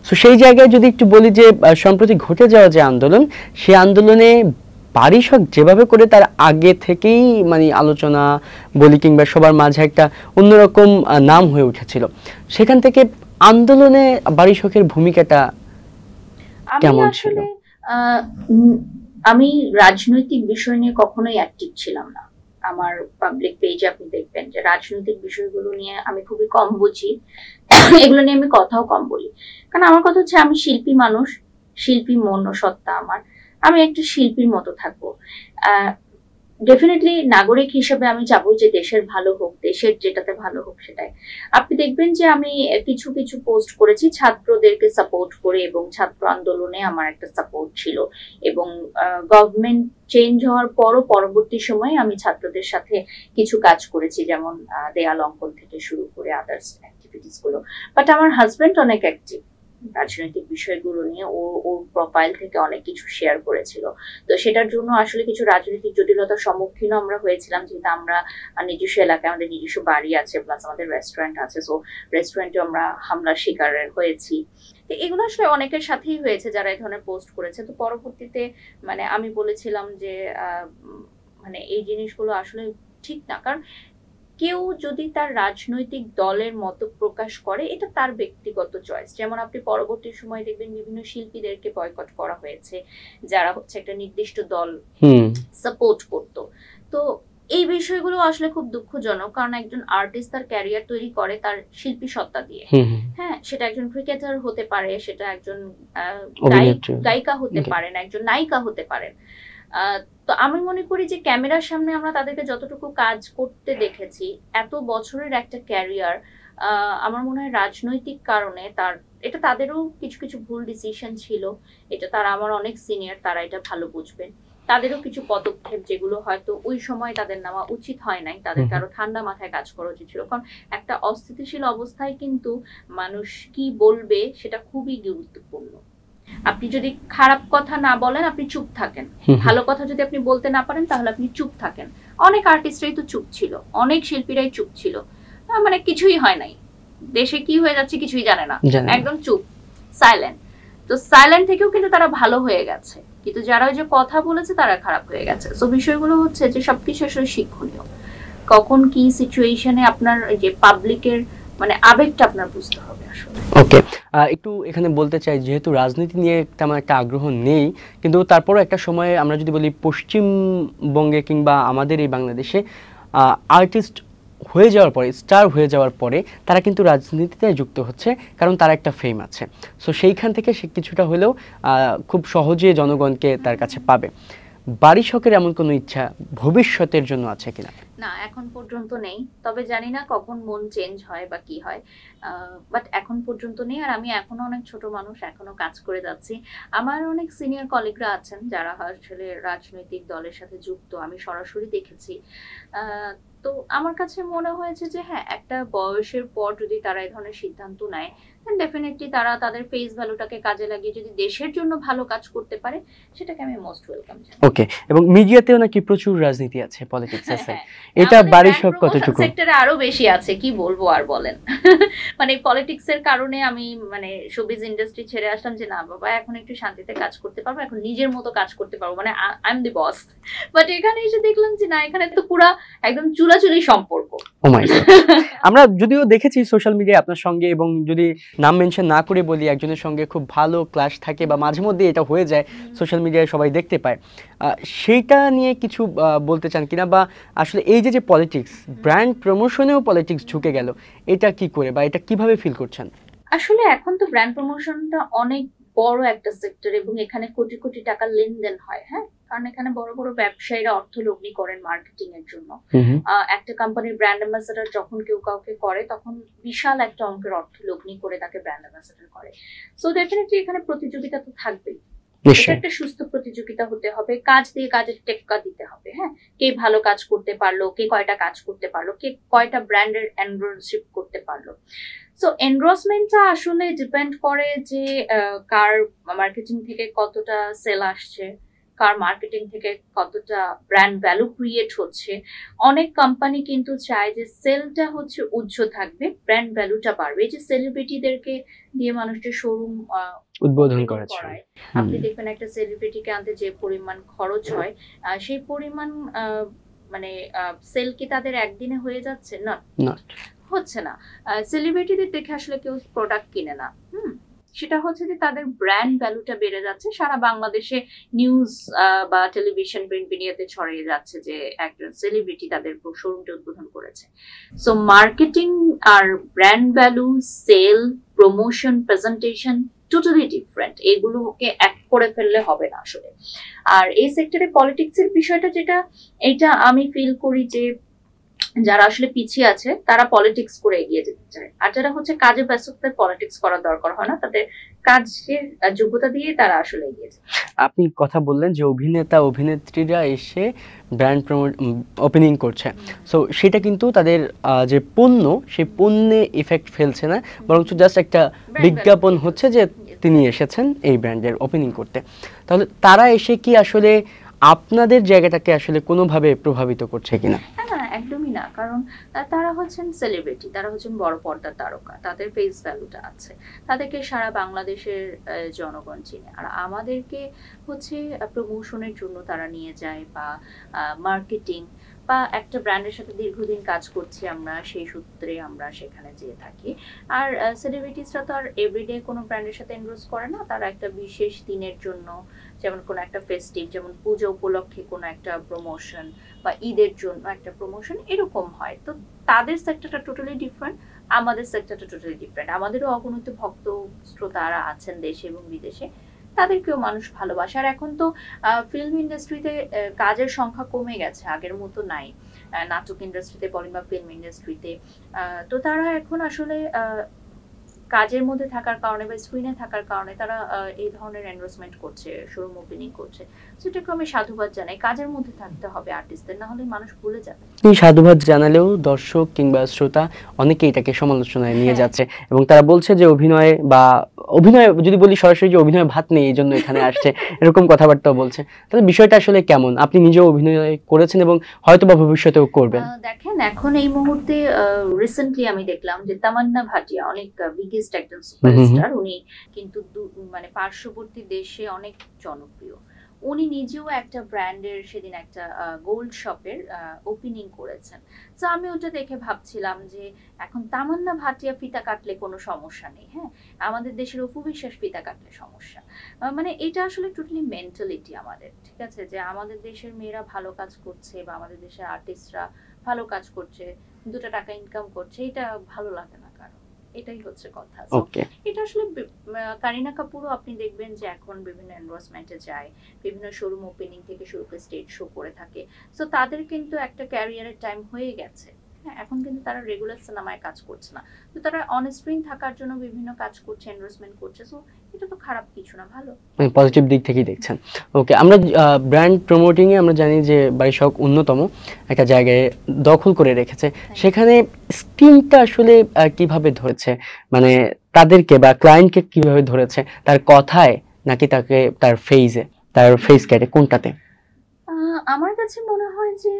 Speaker 1: সো সেই জায়গায় যদি একটু বলি যে সম্প্রতি ঘটে যাওয়া যে আন্দোলন, সেই আন্দোলনে বারিশক যেভাবে করে তার আগে থেকেই মানে আলোচনা বলি কিংবা সবার মাঝে একটা অন্যরকম নাম হয়ে উঠেছিল, সেখান থেকে আন্দোলনে বারিশকের ভূমিকাটা কেমন ছিল?
Speaker 2: আমি রাজনৈতিক বিষয় নিয়ে কখনোই অ্যাক্টিভ ছিলাম না। আমার পাবলিক পেজে আপনি দেখবেন যে রাজনৈতিক বিষয়গুলো নিয়ে আমি খুবই কম বুঝি, এগুলো নিয়ে আমি কথাও কম বলি। কারণ আমার কথা হচ্ছে আমি শিল্পী মানুষ, শিল্পী মনসত্তা আমার, আমি একটা শিল্পীর মতো থাকবো। ডেফিনেটলি নাগরিক হিসেবে আমি চাবো যে দেশের ভালো হোক, দেশের যেটাতে ভালো হোক সেটাই। আপনি দেখবেন যে আমি কিছু কিছু পোস্ট করেছি ছাত্রদেরকে সাপোর্ট করে, এবং ছাত্র আন্দোলনে আমার একটা সাপোর্ট ছিল, এবং গভর্নমেন্ট চেঞ্জ হওয়ার পরও পরবর্তী সময়ে আমি ছাত্রদের সাথে কিছু কাজ করেছি, যেমন দেয়াল অঙ্কন থেকে শুরু করে আদার্স অ্যাক্টিভিটিস গুলো। বাট আমার হাজবেন্ড অনেক অ্যাক্টিভ রাজনৈতিক বিষয়গুলো নিয়ে, ওর প্রোফাইল থেকে অনেক কিছু শেয়ার করেছিল। তো সেটার জন্য আসলে কিছু রাজনৈতিক জটিলতার সম্মুখীন আমরা হয়েছিলাম, যেহেতু আমরা নিজস্ব এলাকায় আমাদের নিজস্ব বাড়ি আছে, প্লাস আমাদের রেস্টুরেন্ট আছে, সো রেস্টুরেন্টে আমরা হামলার শিকার হয়েছি। তো এগুলো আসলে অনেকের সাথেই হয়েছে যারা এই ধরনের পোস্ট করেছে। তো পরবর্তীতে মানে আমি বলেছিলাম যে মানে এই জিনিসগুলো আসলে ঠিক না, কারণ কেউ যদি তার রাজনৈতিক দলের মত প্রকাশ করে এটা তার ব্যক্তিগত চয়েস। যেমন আপনি পরবর্তী সময় দেখবেন বিভিন্ন শিল্পীদেরকে বয়কট করা হয়েছে যারা হচ্ছে একটা নির্দিষ্ট দল সাপোর্ট করত। তো এই বিষয়গুলো আসলে খুব দুঃখজনক, কারণ একজন আর্টিস্ট তার ক্যারিয়ার তৈরি করে তার শিল্পী সত্তা দিয়ে। হ্যাঁ, সেটা একজন ক্রিকেটার হতে পারে, সেটা একজন গায়িকা হতে পারেন, একজন নায়িকা হতে পারেন। তো আমি মনে করি যে ক্যামেরার সামনে আমরা তাদেরকে যতটুকু কাজ করতে দেখেছি, এত বছরের একটা ক্যারিয়ার আমার মনে হয় রাজনৈতিক কারণে এটা তাদেরও কিছু কিছু ভুল ডিসিশন ছিল। এটা তারা আমার অনেক সিনিয়র, তারা এটা ভালো বুঝবেন। তাদেরও কিছু পদক্ষেপ যেগুলো হয়তো ওই সময় তাদের নেওয়া উচিত হয় নাই, তাদেরকে আরো ঠান্ডা মাথায় কাজ করা উচিত ছিল। কারণ একটা অস্থিতিশীল অবস্থায় কিন্তু মানুষ কি বলবে সেটা খুবই গুরুত্বপূর্ণ। আপনি যদি খারাপ কথা না বলেন, আপনি চুপ থাকেন। ভালো কথা যদি আপনি বলতে না পারেন, তাহলে আপনি চুপ থাকেন। অনেক আর্টিস্টরাই তো চুপ ছিল, অনেক শিল্পীরাই চুপ ছিল, মানে কিছুই হয় নাই, দেশে কি হয়ে যাচ্ছে কিছুই জানে না, একদম চুপ, সাইলেন্ট। তো সাইলেন্ট থেকেও কিন্তু তারা ভালো হয়ে গেছে, কিন্তু যারা ওই যে কথা বলেছে তারা খারাপ হয়ে গেছে। তো বিষয়গুলো হচ্ছে যে সবকিছু আসলে শিক্ষণীয়। কখন কি সিচুয়েশনে আপনার যে পাবলিকের মানে আবেগটা আপনার বুঝতে হবে আসলে।
Speaker 1: ওকে, একটু এখানে বলতে চাই, যেহেতু রাজনীতি নিয়ে তেমন একটা আগ্রহ নেই, কিন্তু তারপরও একটা সময়ে আমরা যদি বলি পশ্চিমবঙ্গে কিংবা আমাদের এই বাংলাদেশে আর্টিস্ট হয়ে যাওয়ার পরে, স্টার হয়ে যাওয়ার পরে তারা কিন্তু রাজনীতিতে যুক্ত হচ্ছে, কারণ তার একটা ফেম আছে। সো সেইখান থেকে সে কিছুটা হলেও খুব সহজে জনগণকে তার কাছে পাবে। বাড়ি শখের এমন কোনো ইচ্ছা ভবিষ্যতের জন্য আছে কিনা?
Speaker 2: না, এখন পর্যন্ত নেই, তবে জানি না কখন মন চেঞ্জ হয় বা কি হয়, বাট এখন পর্যন্ত নেই। আর আমি এখনো অনেক ছোট মানুষ, এখনো কাজ করে যাচ্ছি। আমার অনেক সিনিয়র কলিগরা আছেন যারা আসলে রাজনৈতিক দলের সাথে যুক্ত, আমি সরাসরি দেখেছি। তো আমার কাছে মনে হয়েছে যে হ্যাঁ, একটা বয়সের পর যদি তারা এই ধরনের সিদ্ধান্ত নেয়, দেন ডেফিনেটলি তারা তাদের ফেস ভ্যালুটাকে কাজে লাগিয়ে যদি দেশের জন্য ভালো কাজ করতে পারে, সেটাকে আমি মোস্ট ওয়েলকাম জানাই।
Speaker 1: ওকে, এবং মিডিয়াতেও নাকি প্রচুর রাজনীতি আছে, পলিটিক্স আছে, এটা বাড়ির সব কতটুকু?
Speaker 2: সেক্টরে আরো বেশি আছে, কি বলবো আর বলেন। মানে পলিটিক্স এর কারণে আমি মানে শোবিজ ইন্ডাস্ট্রি ছেড়ে আসলাম যে না বাবা, এখন একটু শান্তিতে কাজ করতে পারবো, এখন নিজের মতো কাজ করতে পারবো, মানে I am the boss. But এখানে এসে দেখলাম যে না, এখানে তো পুরা একদম চুলাচুলি সম্পর্ক।
Speaker 1: ও মাই গড। আমরা যদিও দেখেছি সোশ্যাল মিডিয়ায় আপনার সঙ্গে, এবং যদি নাম মেনশন না করে বলি, একজনের সঙ্গে খুব ভালো ক্লাশ থাকে বা মাঝে মধ্যে এটা হয়ে যায়, সোশ্যাল মিডিয়ায় সবাই দেখতে পায়। সেইটা নিয়ে কিছু বলতে চান কিনা, বা আসলে এই যে পলিটিক্স, ব্র্যান্ড প্রমোশনেও পলিটিক্স ঢুকে গেল, এটা কি করে বা এটা কিভাবে ফিল করছেন?
Speaker 2: আসলে এখন তো ব্র্যান্ড প্রমোশনটা অনেক বড় একটা সেক্টর, এবং এখানে কোটি কোটি টাকার লেনদেন হয়। হ্যাঁ, কারণ এখানে বড় বড় ব্যবসায়ীরা অর্থ লগ্নি করেন মার্কেটিং এর জন্য। একটা কোম্পানির ব্র্যান্ড অ্যাম্বাসেডর যখন কেউ কাউকে করে, তখন বিশাল একটা অঙ্কের অর্থ লগ্নি করে তাকে ব্র্যান্ড অ্যাম্বাসেডর করে। সো ডেফিনেটলি এখানে প্রতিযোগিতা তো থাকবেই। এটা একটা সুস্থ প্রতিযোগিতা হতে হবে, কাজ দিয়ে কাজের টেক্কা দিতে হবে। হ্যাঁ, কে ভালো কাজ করতে পারলো, কে কয়টা কাজ করতে পারলো, কে কয়টা ব্র্যান্ডের এন্ডোরশিপ করতে পারলো। সো এন্ডোর্সমেন্টটা আসলে ডিপেন্ড করে যে কার মার্কেটিং থেকে কতটা সেল আসছে, কার মার্কেটিং থেকে কতটা ব্র্যান্ড ভ্যালু ক্রিয়েট হচ্ছে। অনেক কোম্পানি কিন্তু চায় যে সেলটা হচ্ছে উচ্চ থাকবে, ব্র্যান্ড ভ্যালুটা বাড়বে। এই যে সেলিব্রিটিদেরকে দিয়ে মানুষের শোরুম
Speaker 1: উদ্বোধন করায়,
Speaker 2: আপনি দেখবেন একটা সেলিব্রিটিকে আনতে যে পরিমাণ খরচ হয়, সেই পরিমাণ মানে সেল কি তাদের একদিনে হয়ে যাচ্ছে? না, হচ্ছে না। সেলিব্রিটিদের দেখে আসলে কেউ প্রোডাক্ট কিনে না। সেটা হচ্ছে যে তাদের ব্র্যান্ড ভ্যালুটা বেড়ে যাচ্ছে, সারা বাংলাদেশে নিউজ বা টেলিভিশন প্রিন্ট মিডিয়াতে ছড়িয়ে যাচ্ছে যে একজন সেলিব্রিটি তাদের শোরুমটা উদ্বোধন করেছে। সো মার্কেটিং আর brand value, sale, promotion, presentation totally different. এগুলোকে এক করে ফেললে হবে না আসলে। আর এই সেক্টরে পলিটিক্স এর বিষয়টা যেটা, এটা আমি ফিল করি যে যারা আসলে পিছিয়ে আছে তারা পলিটিক্স করে এগিয়ে যেতে চায়, আর যারা হচ্ছে কাজে ব্যস্ত, তাদের পলিটিক্স করার দরকার হয় না, তাদের কাজের যোগ্যতা দিয়ে তারা আসলে এগিয়ে যায়।
Speaker 1: আপনি কথা বললেন যে অভিনেতা অভিনেত্রীরা এসে ব্র্যান্ড ওপেনিং করছে, সো সেটা কিন্তু তাদের যে পণ্য, সেই পণ্যে ইফেক্ট ফেলছে না, বরং জাস্ট একটা বিজ্ঞাপন হচ্ছে যে তিনি এসেছেন এই ব্র্যান্ডের ওপেনিং করতে। তাহলে তারা এসে কি আসলে আপনাদের জায়গাটাকে আসলে কোনোভাবে প্রভাবিত করছে কিনা?
Speaker 2: একদমই না, কারণ তারা হচ্ছেন সেলিব্রিটি, তারা হচ্ছেন বড় পর্দার তারকা, তাদের ফেস ভ্যালুটা আছে, তাদেরকে সারা বাংলাদেশের জনগণ চিনে। আর আমাদেরকে হচ্ছে প্রমোশনের জন্য তারা নিয়ে যায়, বা মার্কেটিং বা একটা ব্র্যান্ডের সাথে দীর্ঘদিন কাজ করছি আমরা, সেই সূত্রে আমরা সেখানে যেয়ে থাকি। আর সেলিব্রিটিসরা তো আর এভরিডে কোনো ব্র্যান্ডের সাথে এনরোজ করে না, তারা একটা বিশেষ দিনের জন্য, যেমন কোনো একটা ফেস্টিভ, যেমন পুজো উপলক্ষে কোনো একটা প্রমোশন, বা ঈদের জন্য একটা প্রমোশন, এরকম হয়। তো তাদের সেক্টরটা টোটালি ডিফারেন্ট, আমাদের সেক্টরটা টোটালি ডিফারেন্ট। আমাদেরও অগণিত ভক্ত শ্রোতারা আছেন দেশে এবং বিদেশে, তাদেরকেও মানুষ ভালোবাসে। আর এখন তো ফিল্ম ইন্ডাস্ট্রিতে কাজের সংখ্যা কমে গেছে, আগের মতো নাই। নাটক ইন্ডাস্ট্রিতে বলেন বা ফিল্ম ইন্ডাস্ট্রিতে, তো তারা এখন আসলে কাজের মধ্যে থাকার কারণে বা স্ক্রিনে থাকার কারণে তারা এই ধরনের এন্ডোর্সমেন্ট করছে, শোরুম ওপেনিং করছে। সেটাকে আমি সাধুবাদ জানাই। কাজের মধ্যে থাকতে হবে আর্টিস্টদের, না হলে মানুষ ভুলে যাবে।
Speaker 1: এই সাধুবাদ জানালেও দর্শক কিংবা শ্রোতা অনেকেই এটাকে সমালোচনায় নিয়ে যাচ্ছে, এবং তারা বলছে যে অভিনয় যদি বলি সরাসরি যে অভিনয় ভাত নেই এই জন্য এখানে আসছে, এরকম কথাবার্তাও বলছে। তাহলে বিষয়টা আসলে কেমন? আপনি নিজেও অভিনয় করেছেন এবং হয়তো বা ভবিষ্যতেও করবেন।
Speaker 2: দেখেন, এখন এই মুহূর্তে রিসেন্টলি আমি দেখলাম যে তামান্না ভাটিয়া অনেক বিগেস্ট একজন সুপারস্টার, উনি কিন্তু মানে পার্শ্ববর্তী দেশে অনেক জনপ্রিয়। উনি নিজেও একটা ব্র্যান্ডের সেদিন একটা গোল্ড শপের ওপেনিং করেছেন। তো আমি ওটা দেখে ভাবছিলাম যে এখন তামান্না ভাটিয়া ফিতা কাটলে কোনো সমস্যা নেই, হ্যাঁ, আমাদের দেশের অপু বিশ্বাস ফিতা কাটলে সমস্যা। মানে এটা আসলে টোটালি মেন্টালিটি আমাদের, ঠিক আছে, যে আমাদের দেশের মেয়েরা ভালো কাজ করছে বা আমাদের দেশের আর্টিস্টরা ভালো কাজ করছে, 2টা টাকা ইনকাম করছে, এটা ভালো লাগে না কারণ, এটাই হচ্ছে কথা। এটা আসলে কারিনা কাপুরও আপনি দেখবেন যে এখন বিভিন্ন এন্ডোর্সমেন্টে যায়, বিভিন্ন শোরুম ওপেনিং থেকে শুরু করে স্টেজ শো করে থাকে। সো তাদের কিন্তু একটা ক্যারিয়ারের টাইম হয়ে গেছে, হ্যাঁ, এখন কিন্তু তারা রেগুলার সিনেমায় কাজ করছে না, তো তারা অন স্ক্রিন থাকার জন্য বিভিন্ন কাজ করছে, এন্ডোর্সমেন্ট করছে। সো এটা তো খারাপ কিছু না, ভালো,
Speaker 1: পজিটিভ দিক থেকেই দেখছেন। ওকে, আমরা ব্র্যান্ড প্রমোটিং এ আমরা জানি যে বারিশক অন্যতম একটা জায়গায় দখল করে রেখেছে। সেখানে স্ক্রিনটা আসলে কিভাবে ধরেছে, মানে তাদেরকে বা ক্লায়েন্টকে কিভাবে ধরেছে, তার কথায় নাকি তাকে তার ফেইজে, তার ফেস ক্যাটে, কোনটাতে?
Speaker 2: আমার কাছে মনে হয় যে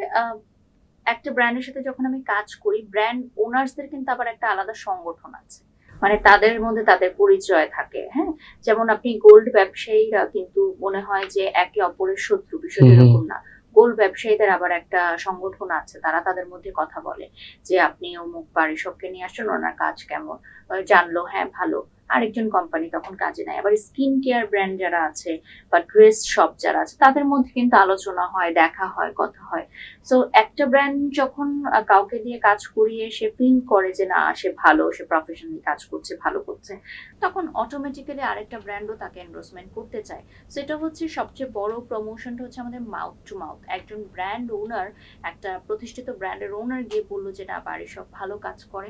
Speaker 2: একটা ব্র্যান্ডের সাথে যখন আমি কাজ করি, ব্র্যান্ড ওনার্সদের কিন্তু আবার একটা আলাদা সংগঠন আছে, মানে তাদের মধ্যে তাদের পরিচয় থাকে, হ্যাঁ, যেমন আপনি গোল্ড ব্যবসায়ীরা কিন্তু মনে হয় যে একে অপরের শত্রু, বিষয়টা এরকম না। গোল্ড ব্যবসায়ীদের আবার একটা সংগঠন আছে, তারা তাদের মধ্যে কথা বলে যে আপনি অমুক বারিশককে নিয়ে আসছেন, ওনার কাজ কেমন, জানলো, হ্যাঁ ভালো, আরেকজন কোম্পানি তখন কাজে নেয়। আবার স্কিন কেয়ার ব্র্যান্ড যারা আছে বা ড্রেস শপ যারা আছে, তাদের মধ্যে কিন্তু আলোচনা হয়, দেখা হয়, কথা হয়। সো একটা ব্র্যান্ড যখন কাউকে দিয়ে কাজ করিয়ে সে ফিল করে যে না, সে ভালো, সে প্রফেশনালি কাজ করছে, ভালো করছে, তখন অটোমেটিক্যালি আরেকটা ব্র্যান্ডও তাকে এন্ডোর্সমেন্ট করতে চায়। সেটা হচ্ছে সবচেয়ে বড় প্রমোশনটা হচ্ছে আমাদের মাউথ টু মাউথ। একজন ব্র্যান্ড ওনার, একটা প্রতিষ্ঠিত ব্র্যান্ডের ওনার গিয়ে বললো যে না, বারিশক ভালো কাজ করে,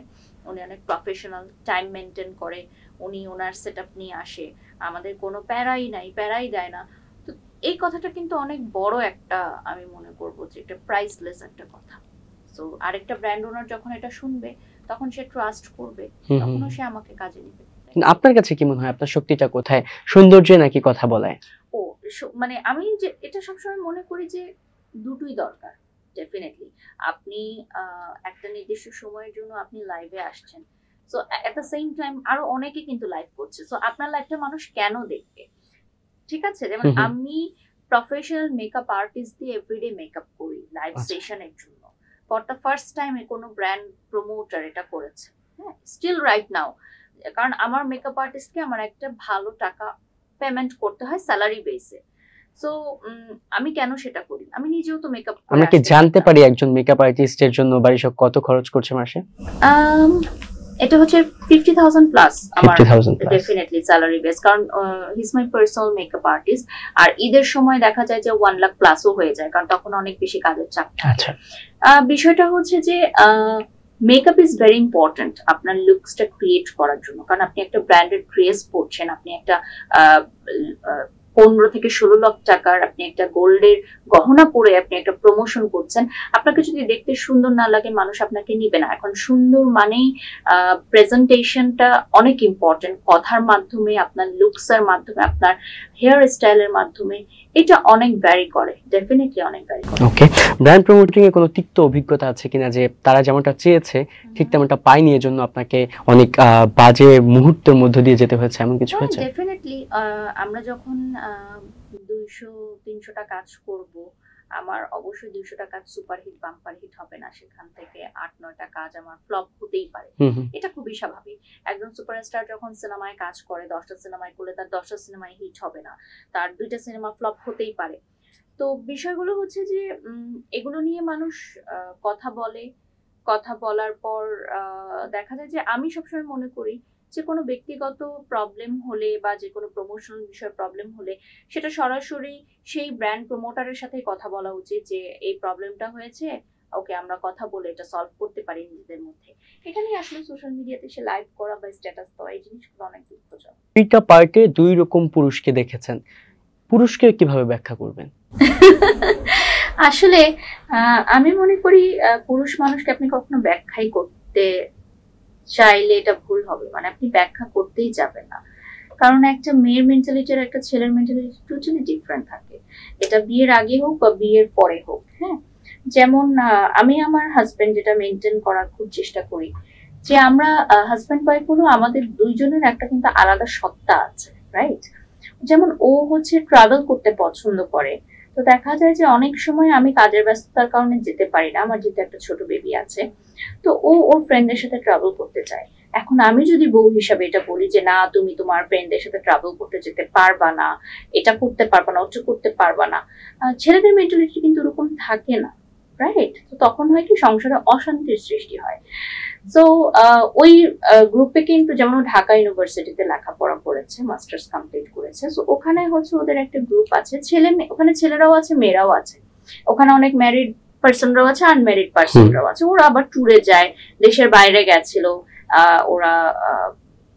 Speaker 2: উনি অনেক প্রফেশনাল, টাইম মেনটেন করে, উনি ওনার সেট আপ নিয়ে আসে, আমাদের কোনো প্যারাই নাই, প্যারাই দেয় না। তো এই কথাটা কিন্তু অনেক বড় একটা, আমি মনে করবো যে এটা প্রাইসলেস একটা কথা। সো আরেকটা ব্র্যান্ড ওনার যখন এটা শুনবে, তখন সে ট্রাস্ট করবে, তখনও সে আমাকে কাজে নিবে।
Speaker 1: আপনার কাছে কি মনে হয়, আপনার শক্তিটা কোথায়, সৌন্দর্যে নাকি কথা বলায়?
Speaker 2: মানে আমি যে এটা সবসময় মনে করি যে দুটোই দরকার। ডেফিনেটলি আপনি একটা নির্দিষ্ট সময়ের জন্য আপনি লাইভে আসছেন, so at the same time আরো অনেকে কিন্তু লাইভ করছে, সো আপনার লাইভটা মানুষ কেন দেখবে, ঠিক আছে। যেমন আমি প্রফেশনাল মেকআপ আর্টিস্ট দিয়ে এভরিডে মেকআপ করি লাইভ সেশনের জন্য। ফর দ্য ফার্স্ট টাইম কোনো ব্র্যান্ড প্রমোটার এটা করেছে, হ্যাঁ, স্টিল রাইট নাও, কারণ আমার মেকআপ আর্টিস্টকে আমার একটা ভালো টাকা পেমেন্ট করতে হয় স্যালারি বেসে। সো আমি কেন সেটা করি, আমি নিজেও তো মেকআপ করি।
Speaker 1: আমরা কি জানতে পারি একজন মেকআপ আর্টিস্টের জন্য বারিশক কত খরচ করছে মাসে?
Speaker 2: এটা হচ্ছে 50,000 প্লাস আমার ডেফিনেটলি স্যালারি বেস, কারণ he is my personal makeup artist. আর ঈদের সময় দেখা যায় যে 1 লাখ প্লাসও হয়ে যায়, কারণ তখন অনেক বেশি কাজের চাপ থাকে। বিষয়টা হচ্ছে যে মেকআপ ইজ ভেরি ইম্পর্টেন্ট আপনার লুকসটা ক্রিয়েট করার জন্য, কারণ আপনি একটা ব্র্যান্ডেড ড্রেস পরছেন, আপনি একটা 15 থেকে 16 লাখ টাকার আপনি একটা গোল্ডের গহনা পরে আপনি একটা প্রমোশন করছেন। আপনাকে যদি দেখতে সুন্দর না লাগে, মানুষ আপনাকে নিবে না। এখন সুন্দর মানেই প্রেজেন্টেশনটা অনেক ইম্পর্টেন্ট, কথার মাধ্যমে, আপনার লুকসের মাধ্যমে, আপনার হেয়ার স্টাইলের মাধ্যমে, এটা অনেক ভ্যারি করে, ডেফিনেটলি অনেক ভ্যারি করে।
Speaker 1: ওকে, ব্র্যান্ড প্রমোটিং এ কোনো তিক্ত অভিজ্ঞতা আছে কিনা, যে তারা যেমনটা চেয়েছে ঠিক তেমনটা পায়নি, এজন্য আপনাকে অনেক বাজে মুহূর্তের মধ্য দিয়ে যেতে হয়েছে, এমন কিছু হয়েছে?
Speaker 2: ডেফিনেটলি আমরা যখন 200-300টা কাজ করব, আমার অবশ্যই 200টা কাজ সুপারহিট বাম্পার হিট হবে না, সেখান থেকে 8-9টা কাজ আমার ফ্লপ হতেই পারে, এটা খুবই স্বাভাবিক। একজন সুপারস্টার যখন সিনেমায় কাজ করে, 10টা সিনেমায় করলে তার 10টা সিনেমায় হিট হবে না, তার 2টা সিনেমা ফ্লপ হতেই পারে। তো বিষয়গুলো হচ্ছে যে এগুলো নিয়ে মানুষ কথা বলে, কথা বলার পর দেখা যায় যে আমি সবসময় মনে করি যে কোনো ব্যক্তিগত প্রবলেম হলে বা যে কোনো প্রমোশনাল বিষয়ে প্রবলেম হলে সেটা সরাসরি সেই ব্র্যান্ড প্রমোটারের সাথে কথা বলা উচিত যে এই প্রবলেমটা হয়েছে, ওকে আমরা কথা বলে এটা সলভ করতে পারি নিজেদের মধ্যে। এটা নিয়ে আসলে সোশ্যাল মিডিয়াতে সে লাইভ করা বা স্ট্যাটাস দেওয়া এই জিনিসগুলো অনেক দুঃখজনক।
Speaker 1: দুইটা পার্টে দুই রকম পুরুষকে দেখেছেন, পুরুষকে কিভাবে ব্যাখ্যা করবেন?
Speaker 2: আসলে আমি মনে করি পুরুষ মানুষকে আপনি কখনো ব্যাখ্যাই করতে চাইলে এটা ভুল হবে, মানে আপনি ব্যাখ্যা করতেই যাবেন না। কারণ একটা মেয়ের মেন্টালিটি আর একটা ছেলের মেন্টালিটি টোটালি ডিফারেন্ট থাকে, এটা বিয়ের আগে হোক বা বিয়ের পরে হোক। হ্যাঁ, যেমন আমি আমার হাজবেন্ড যেটা মেনটেন করার খুব চেষ্টা করি যে আমরা হাজবেন্ড ওয়াইফ হলো আমাদের দুইজনের একটা কিন্তু আলাদা সত্তা আছে, রাইট? যেমন ও হচ্ছে ট্রাভেল করতে পছন্দ করে, তো দেখা যায় যে অনেক সময় আমি কাজের ব্যস্ততার কারণে যেতে পারি না, আমার যেহেতু একটা ছোট বেবি আছে, তো ও ওর ফ্রেন্ডদের সাথে ট্রাভেল করতে চায়। এখন আমি যদি বউ হিসাবে এটা বলি যে না তুমি তোমার ফ্রেন্ডদের সাথে ট্রাভেল করতে যেতে পারবা না, এটা করতে পারবা না, ওটা করতে পারবা না, ছেলেদের মেন্টালিটি কিন্তু ওরকম থাকে না, রাইট? তো তখন হয় কি সংসারে অশান্তির সৃষ্টি হয়। সো ওই গ্রুপে কিন্তু যেমন ঢাকা ইউনিভার্সিটিতে লেখাপড়া করেছে, মাস্টার্স কমপ্লিট করেছে, সো ওখানে হচ্ছে ওদের একটা গ্রুপ আছে, ওখানে ছেলেরাও আছে মেয়েরাও আছে, ওখানে অনেক ম্যারিড পার্সনরাও আছে আনম্যারিড পার্সনরাও আছে। ওরা আবার ট্যুরে যায়, দেশের বাইরে গেছিল, ওরা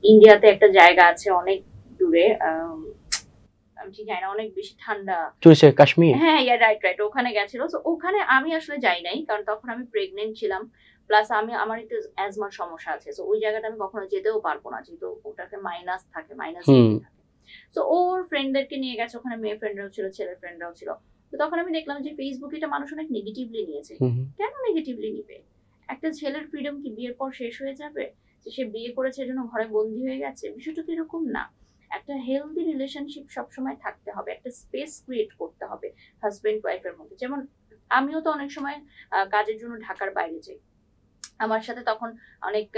Speaker 2: ইন্ডিয়াতে একটা জায়গা আছে অনেক দূরে, আমি ঠিক জানি না, অনেক বেশি ঠান্ডা,
Speaker 1: কাশ্মীর।
Speaker 2: হ্যাঁ রাইট রাইট, ওখানে গেছিল। তো ওখানে আমি আসলে যাই নাই, কারণ তখন আমি প্রেগনেন্ট ছিলাম, প্লাস আমার একটু অ্যাজমার সমস্যা আছে, তো ওই জায়গাটা আমি কখনো যেতেও পারবো না, যেহেতু ওটাকে মাইনাস থাকে, মাইনাস থাকে। তো ওর ফ্রেন্ডদেরকে নিয়ে গেছে, ওখানে মেয়ে ফ্রেন্ডরাও ছিল, ছেলে ফ্রেন্ডরাও ছিল। তো তখন আমি দেখলাম যে ফেসবুকে এটা মানুষ অনেক নেগেটিভলি নিয়েছে। কেন নেগেটিভলি নিবে? একটা ছেলের ফ্রিডম কি বিয়ের পর শেষ হয়ে যাবে, যে সে বিয়ে করেছে এজন্য ঘরে বন্দি হয়ে গেছে? বিষয়টা তো এরকম না। একটা হেলদি রিলেশনশিপ সবসময় থাকতে হবে, একটা স্পেস ক্রিয়েট করতে হবে হাজবেন্ড ওয়াইফের মধ্যে। যেমন আমিও তো অনেক সময় কাজের জন্য ঢাকার বাইরে যাই, আমার সাথে তখন অনেক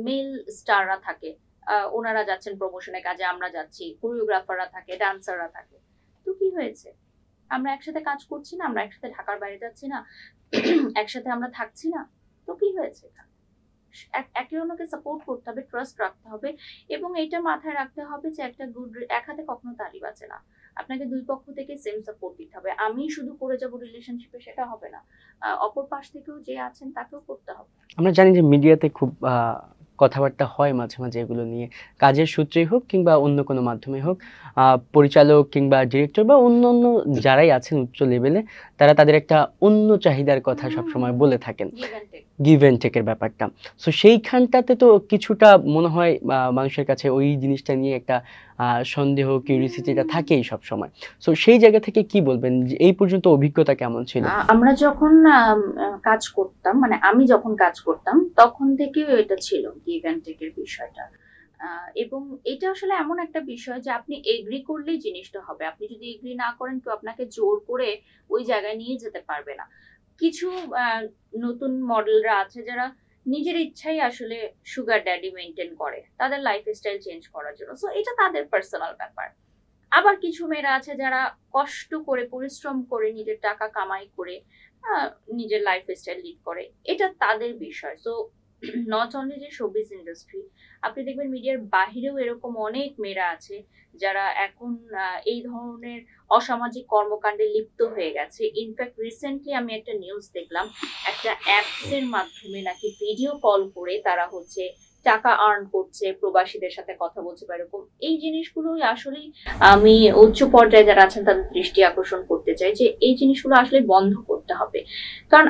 Speaker 2: মেল স্টাররা থাকে, ওনারা যাচ্ছেন প্রমোশনের কাজে, আমরা যাচ্ছি, কোরিওগ্রাফাররা থাকে, ডান্সাররা থাকে। তো কি হয়েছে? আমরা একসাথে কাজ করছি না, আমরা একসাথে ঢাকার বাইরে যাচ্ছি না, একসাথে আমরা থাকছি না, তো কি হয়েছে? একে অন্যকে সাপোর্ট করতে হবে, ট্রাস্ট রাখতে হবে, এবং এটা মাথায় রাখতে হবে যে একটা গুড এক হাতে কখনো তালি বাজে না, আপনাকে দুই পক্ষ থেকে সেম সাপোর্ট দিতে হবে। আমি শুধু করে যাব রিলেশনশিপে, সেটা হবে না, অপর পাশ থেকেও যে আছেন তাকেও করতে হবে।
Speaker 1: আমরা জানি যে মিডিয়াতে খুব কথাবার্তা হয় মাঝে মাঝে এগুলো নিয়ে, কাজের সূত্রেই হোক কিংবা অন্য কোনো মাধ্যমে হোক, পরিচালক কিংবা ডিরেক্টর বা অন্য অন্য যারাই আছেন উচ্চ লেভেলে, তারা তাদের একটা অন্য চাহিদার কথা সবসময় বলে থাকেন, গিভ অ্যান্ড টেকের ব্যাপারটা। সো সেইখানটাতে তো কিছুটা মনে হয় মানুষের কাছে ওই জিনিসটা নিয়ে একটা সন্দেহ, কিউরিওসিটিটা থাকেই সব সময়। সো সেই জায়গা থেকে কি বলবেন, যে এই পর্যন্ত অভিজ্ঞতা কেমন ছিল?
Speaker 2: আমরা যখন কাজ করতাম, মানে আমি যখন কাজ করতাম তখন থেকে এটা ছিল গিভ অ্যান্ড টেকের বিষয়টা। এবং এটা আসলে এমন একটা বিষয় যে আপনি এগ্রি করলেই জিনিসটা হবে, আপনি যদি এগ্রি না করেন কেউ আপনাকে জোর করে ওই জায়গায় নিয়ে যেতে পারবে না। কিছু নতুন মডেলরা আছে যারা নিজের ইচ্ছাই আসলে সুগার ড্যাডি মেনটেন করে তাদের লাইফ স্টাইল চেঞ্জ করার জন্য, সো এটা তাদের পার্সোনাল ব্যাপার। আবার কিছু মেয়েরা আছে যারা কষ্ট করে পরিশ্রম করে নিজের টাকা কামাই করে নিজের লাইফ স্টাইল লিড করে, এটা তাদের বিষয়। সো নট অনলি যে শোবিজ ইন্ডাস্ট্রি, আপনি দেখবেন মিডিয়ার বাহিরেও এরকম অনেক মেয়েরা আছে যারা এখন এই ধরনের অসামাজিক কর্মকাণ্ডে লিপ্ত হয়ে গেছে। ইনফ্যাক্ট রিসেন্টলি আমি একটা নিউজ দেখলাম, একটা অ্যাপস এর মাধ্যমে নাকি ভিডিও কল করে তারা হচ্ছে টাকা আর্ন করছে, প্রবাসীদের সাথে কথা বলছে বা এরকম। এই জিনিসগুলোই আসলে আমি উচ্চ পর্যায়ে যারা আছেন তাদের দৃষ্টি আকর্ষণ করতে চাই যে এই জিনিসগুলো আসলে বন্ধ করতে হবে। কারণ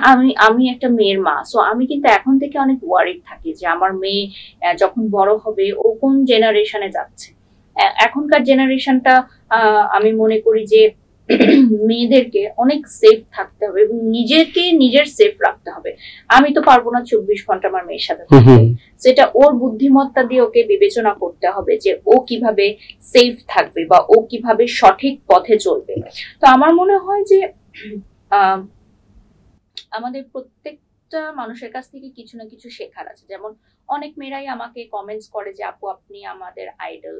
Speaker 2: আমি একটা মেয়ের মা, সো আমি কিন্তু এখন থেকে অনেক ওয়ারিড থাকি যে আমার মেয়ে যখন বড় হবে ও কোন জেনারেশনে যাচ্ছে। এখনকার জেনারেশনটা আমি মনে করি যে মেয়েদেরকে অনেক সেফ থাকতে হবে এবং নিজেকে নিজের সেফ রাখতে হবে। আমি তো পারবো না 24 ঘন্টা আমার মেয়ের সাথে থাকতে, সেটা ওর বুদ্ধিমত্তা দিয়ে ওকে বিবেচনা করতে হবে যে ও কিভাবে সেফ থাকবে বা ও কিভাবে সঠিক পথে চলবে। তো আমার মনে হয় যে আমাদের প্রত্যেকটা মানুষের কাছ থেকে কিছু না কিছু শেখার আছে। যেমন অনেক মেয়েরাই আমাকে কমেন্টস করে যে আপু আপনি আমাদের আইডল,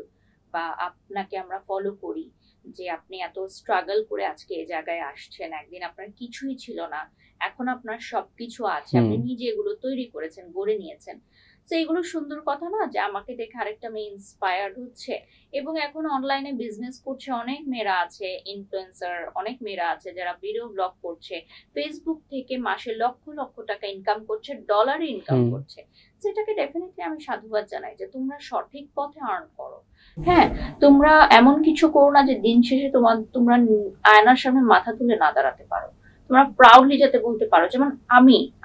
Speaker 2: বা আপনাকে আমরা ফলো করি, যে আপনি এত স্ট্রাগল করে আজকে এই জায়গায় আসছেন, একদিন আপনার কিছুই ছিল না, এখন আপনার সবকিছু আছে, আপনি নিজে এগুলো তৈরি করেছেন, গড়ে নিয়েছেন। তো এগুলো সুন্দর কথা না, যে আমাকে দেখে আরেকটা মেয়ে ইন্সপায়ার্ড হচ্ছে। এবং এখন অনলাইনে বিজনেস করছে অনেক মেয়েরা আছে, ইনফ্লুয়েন্সার অনেক মেয়েরা আছে যারা ভিডিও ব্লগ করছে, ফেসবুক থেকে মাসে লক্ষ লক্ষ টাকা ইনকাম করছে, ডলারে ইনকাম করছে। সেটাকে ডেফিনেটলি আমি সাধুবাদ জানাই যে তোমরা সঠিক পথে আর্ন করো। হ্যাঁ, তোমরা এমন কিছু করো না যে দিন শেষে তোমরা আয়নার সামনে মাথা তুলে না দাঁড়াতে পারো, তোমরা প্রাউডলি যাতে বলতে পারো। যেমন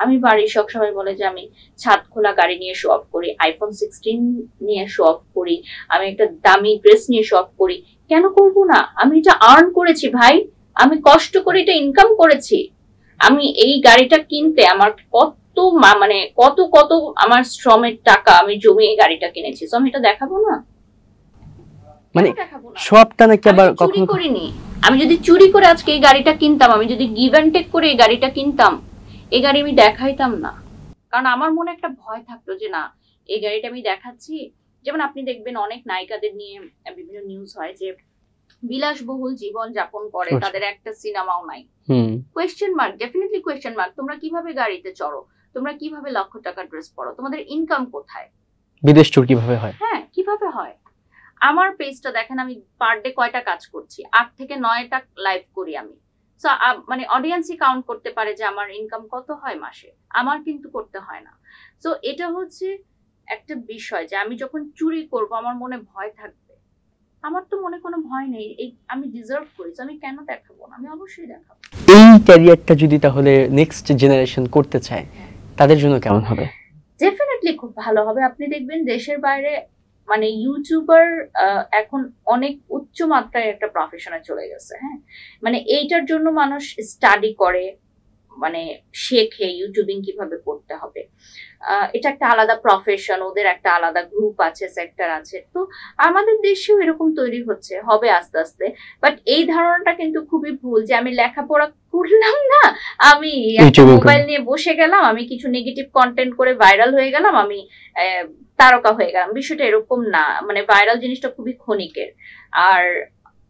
Speaker 2: আমি বাড়ির সব সবাই বলে যে আমি ছাদ খোলা গাড়ি নিয়ে শো অফ করি, আইফোন 16 নিয়ে শো অফ করি, আমি একটা দামি ড্রেস নিয়ে শো অফ করি। কেন করব না? আমি এটা আর্ন করেছি ভাই, আমি কষ্ট করে এটা ইনকাম করেছি। আমি এই গাড়িটা কিনতে আমার কত মানে কত কত আমার শ্রমের টাকা আমি জমিয়ে এই গাড়িটা কিনেছি, তো আমি এটা দেখাবো না?
Speaker 1: মানে সবটা নাকি আবার
Speaker 2: চুরি করিনি। আমি যদি চুরি করে আজকে এই গাড়িটা কিনতাম, আমি যদি গিভ অ্যান্ড টেক করে এই গাড়িটা কিনতাম, এই গাড়ি আমি দেখাইতাম না। কারণ আমার মনে একটা ভয় থাকতো যে না, এই গাড়িটা আমি দেখাচ্ছি। যেমন আপনি দেখবেন অনেক নায়িকাদের নিয়ে বিভিন্ন নিউজ হয় যে বিলাসবহুল জীবন যাপন করে, তাদের একটা সিনেমাও নাই। Question mark, definitely question mark. তোমরা কিভাবে গাড়িতে চড়ো? তোমরা কিভাবে লক্ষ টাকা ড্রেস পরো? তোমাদের ইনকাম কোথায়?
Speaker 1: বিদেশ ট্যুর কিভাবে হয়?
Speaker 2: হ্যাঁ, কিভাবে হয়? আমার পেজটা দেখেন, আমি পার ডে কয়টা কাজ করছি, 8 থেকে 9টা লাইভ করি আমি। সো মানে অডিয়েন্সই কাউন্ট করতে পারে যে আমার ইনকাম কত হয় মাসে, আমার কিন্তু করতে হয় না। সো এটা হচ্ছে একটা বিষয় যে আমি যখন চুরি করব আমার মনে ভয় থাকবে। আমার তো মনে কোনো ভয় নেই, এই আমি ডিজার্ভ করি, আমি কেন দেখাবো না? আমি অবশ্যই দেখাবো।
Speaker 1: এই ক্যারিয়ারটা যদি তাহলে নেক্সট জেনারেশন করতে চায় তাদের জন্য কেমন হবে?
Speaker 2: ডেফিনেটলি খুব ভালো হবে। আপনি দেখবেন দেশের বাইরে মানে ইউটিউবার এখন অনেক উচ্চ মাত্রায় একটা প্রফেশনে চলে গেছে। হ্যাঁ, মানে এইটার জন্য মানুষ স্টাডি করে, মানে শেখে ইউটিউবিং কিভাবে করতে হবে। এটা একটা আলাদা প্রফেশন, ওদের একটা আলাদা গ্রুপ আছে, সেক্টর আছে। তো আমাদের দেশেও এরকম তৈরি হচ্ছে, হবে আস্তে আস্তে। বাট এই ধারণাটা কিন্তু খুবই ভুল যে আমি লেখাপড়া করলাম না, আমি মোবাইল নিয়ে বসে গেলাম, আমি কিছু নেগেটিভ কন্টেন্ট করে ভাইরাল হয়ে গেলাম, আমি তারকা হয়ে গেলাম। বিষয়টা এরকম না। মানে ভাইরাল জিনিসটা খুবই ক্ষণিকের। আর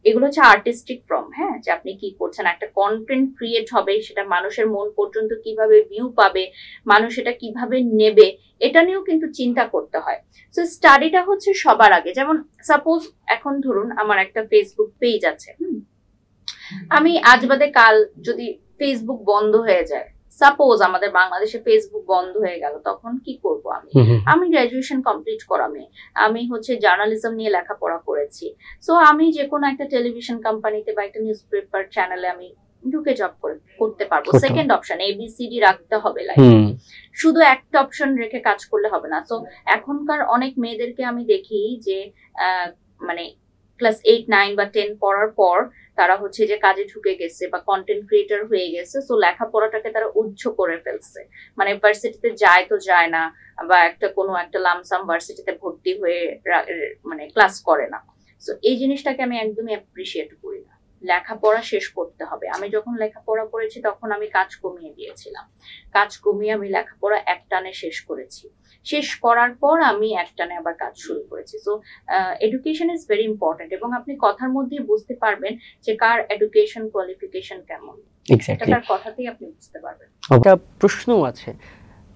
Speaker 2: এগুলো হচ্ছে আর্টিস্টিক ফর্ম। হ্যাঁ, যে আপনি কি করছেন, একটা কন্টেন্ট ক্রিয়েট হবে, সেটা মানুষের মন পর্যন্ত কিভাবে ভিউ পাবে, মানুষ এটা কিভাবে নেবে, এটা নিয়েও কিন্তু চিন্তা করতে হয়। সো স্টাডিটা হচ্ছে সবার আগে। যেমন সাপোজ এখন ধরুন আমার একটা ফেসবুক পেজ আছে, আমি আজ বাদে কাল যদি ফেসবুক বন্ধ হয়ে যায়, সাপোজ আমাদের বাংলাদেশে ফেসবুক বন্ধ হয়ে গেল, তখন কি করব? আমি গ্রাজুয়েশন কমপ্লিট করা মেয়ে, আমি হচ্ছে জার্নালিজম নিয়ে লেখাপড়া করেছি। সো আমি যে কোনো একটা টেলিভিশন কোম্পানিতে বা একটা নিউজ পেপার চ্যানেলে আমি ঢুকে জব করতে পারবো। সেকেন্ড অপশন ABCD রাখতে হবে লাইফে, শুধু একটা অপশন রেখে কাজ করলে হবে না। সো এখনকার অনেক মেয়েদেরকে আমি দেখি যে মানে ক্লাস 8, 9 বা 10 পড়ার পর তারা হচ্ছে যে কাজে ঢুকে গেছে বা কন্টেন্ট ক্রিয়েটর হয়ে গেছে। সো লেখাপড়াটাকে তারা উচ্চ করে ফেলছে, মানে ভার্সিটিতে যায় তো যায় না, বা কোনো একটা লামসাম ভার্সিটিতে ভর্তি হয়ে মানে ক্লাস করে না। সো এই জিনিসটাকে আমি একদমই অ্যাপ্রিসিয়েট করি না। লেখাপড়া শেষ করতে হবে। আমি যখন লেখাপড়া করেছি তখন আমি কাজ কমিয়ে দিয়েছিলাম, কাজ কমিয়ে আমি লেখাপড়া একটানে শেষ করেছি। শেষ করার পর আমি একটানে আবার কাজ শুরু করেছি। So education is very important, এবং আপনি কথার মধ্যে বুঝতে পারবেন যে কার এডুকেশন কোয়ালিফিকেশন কেমন, এটা তার কথাতেই আপনি বুঝতে পারবেন।
Speaker 1: একটা প্রশ্ন আছে,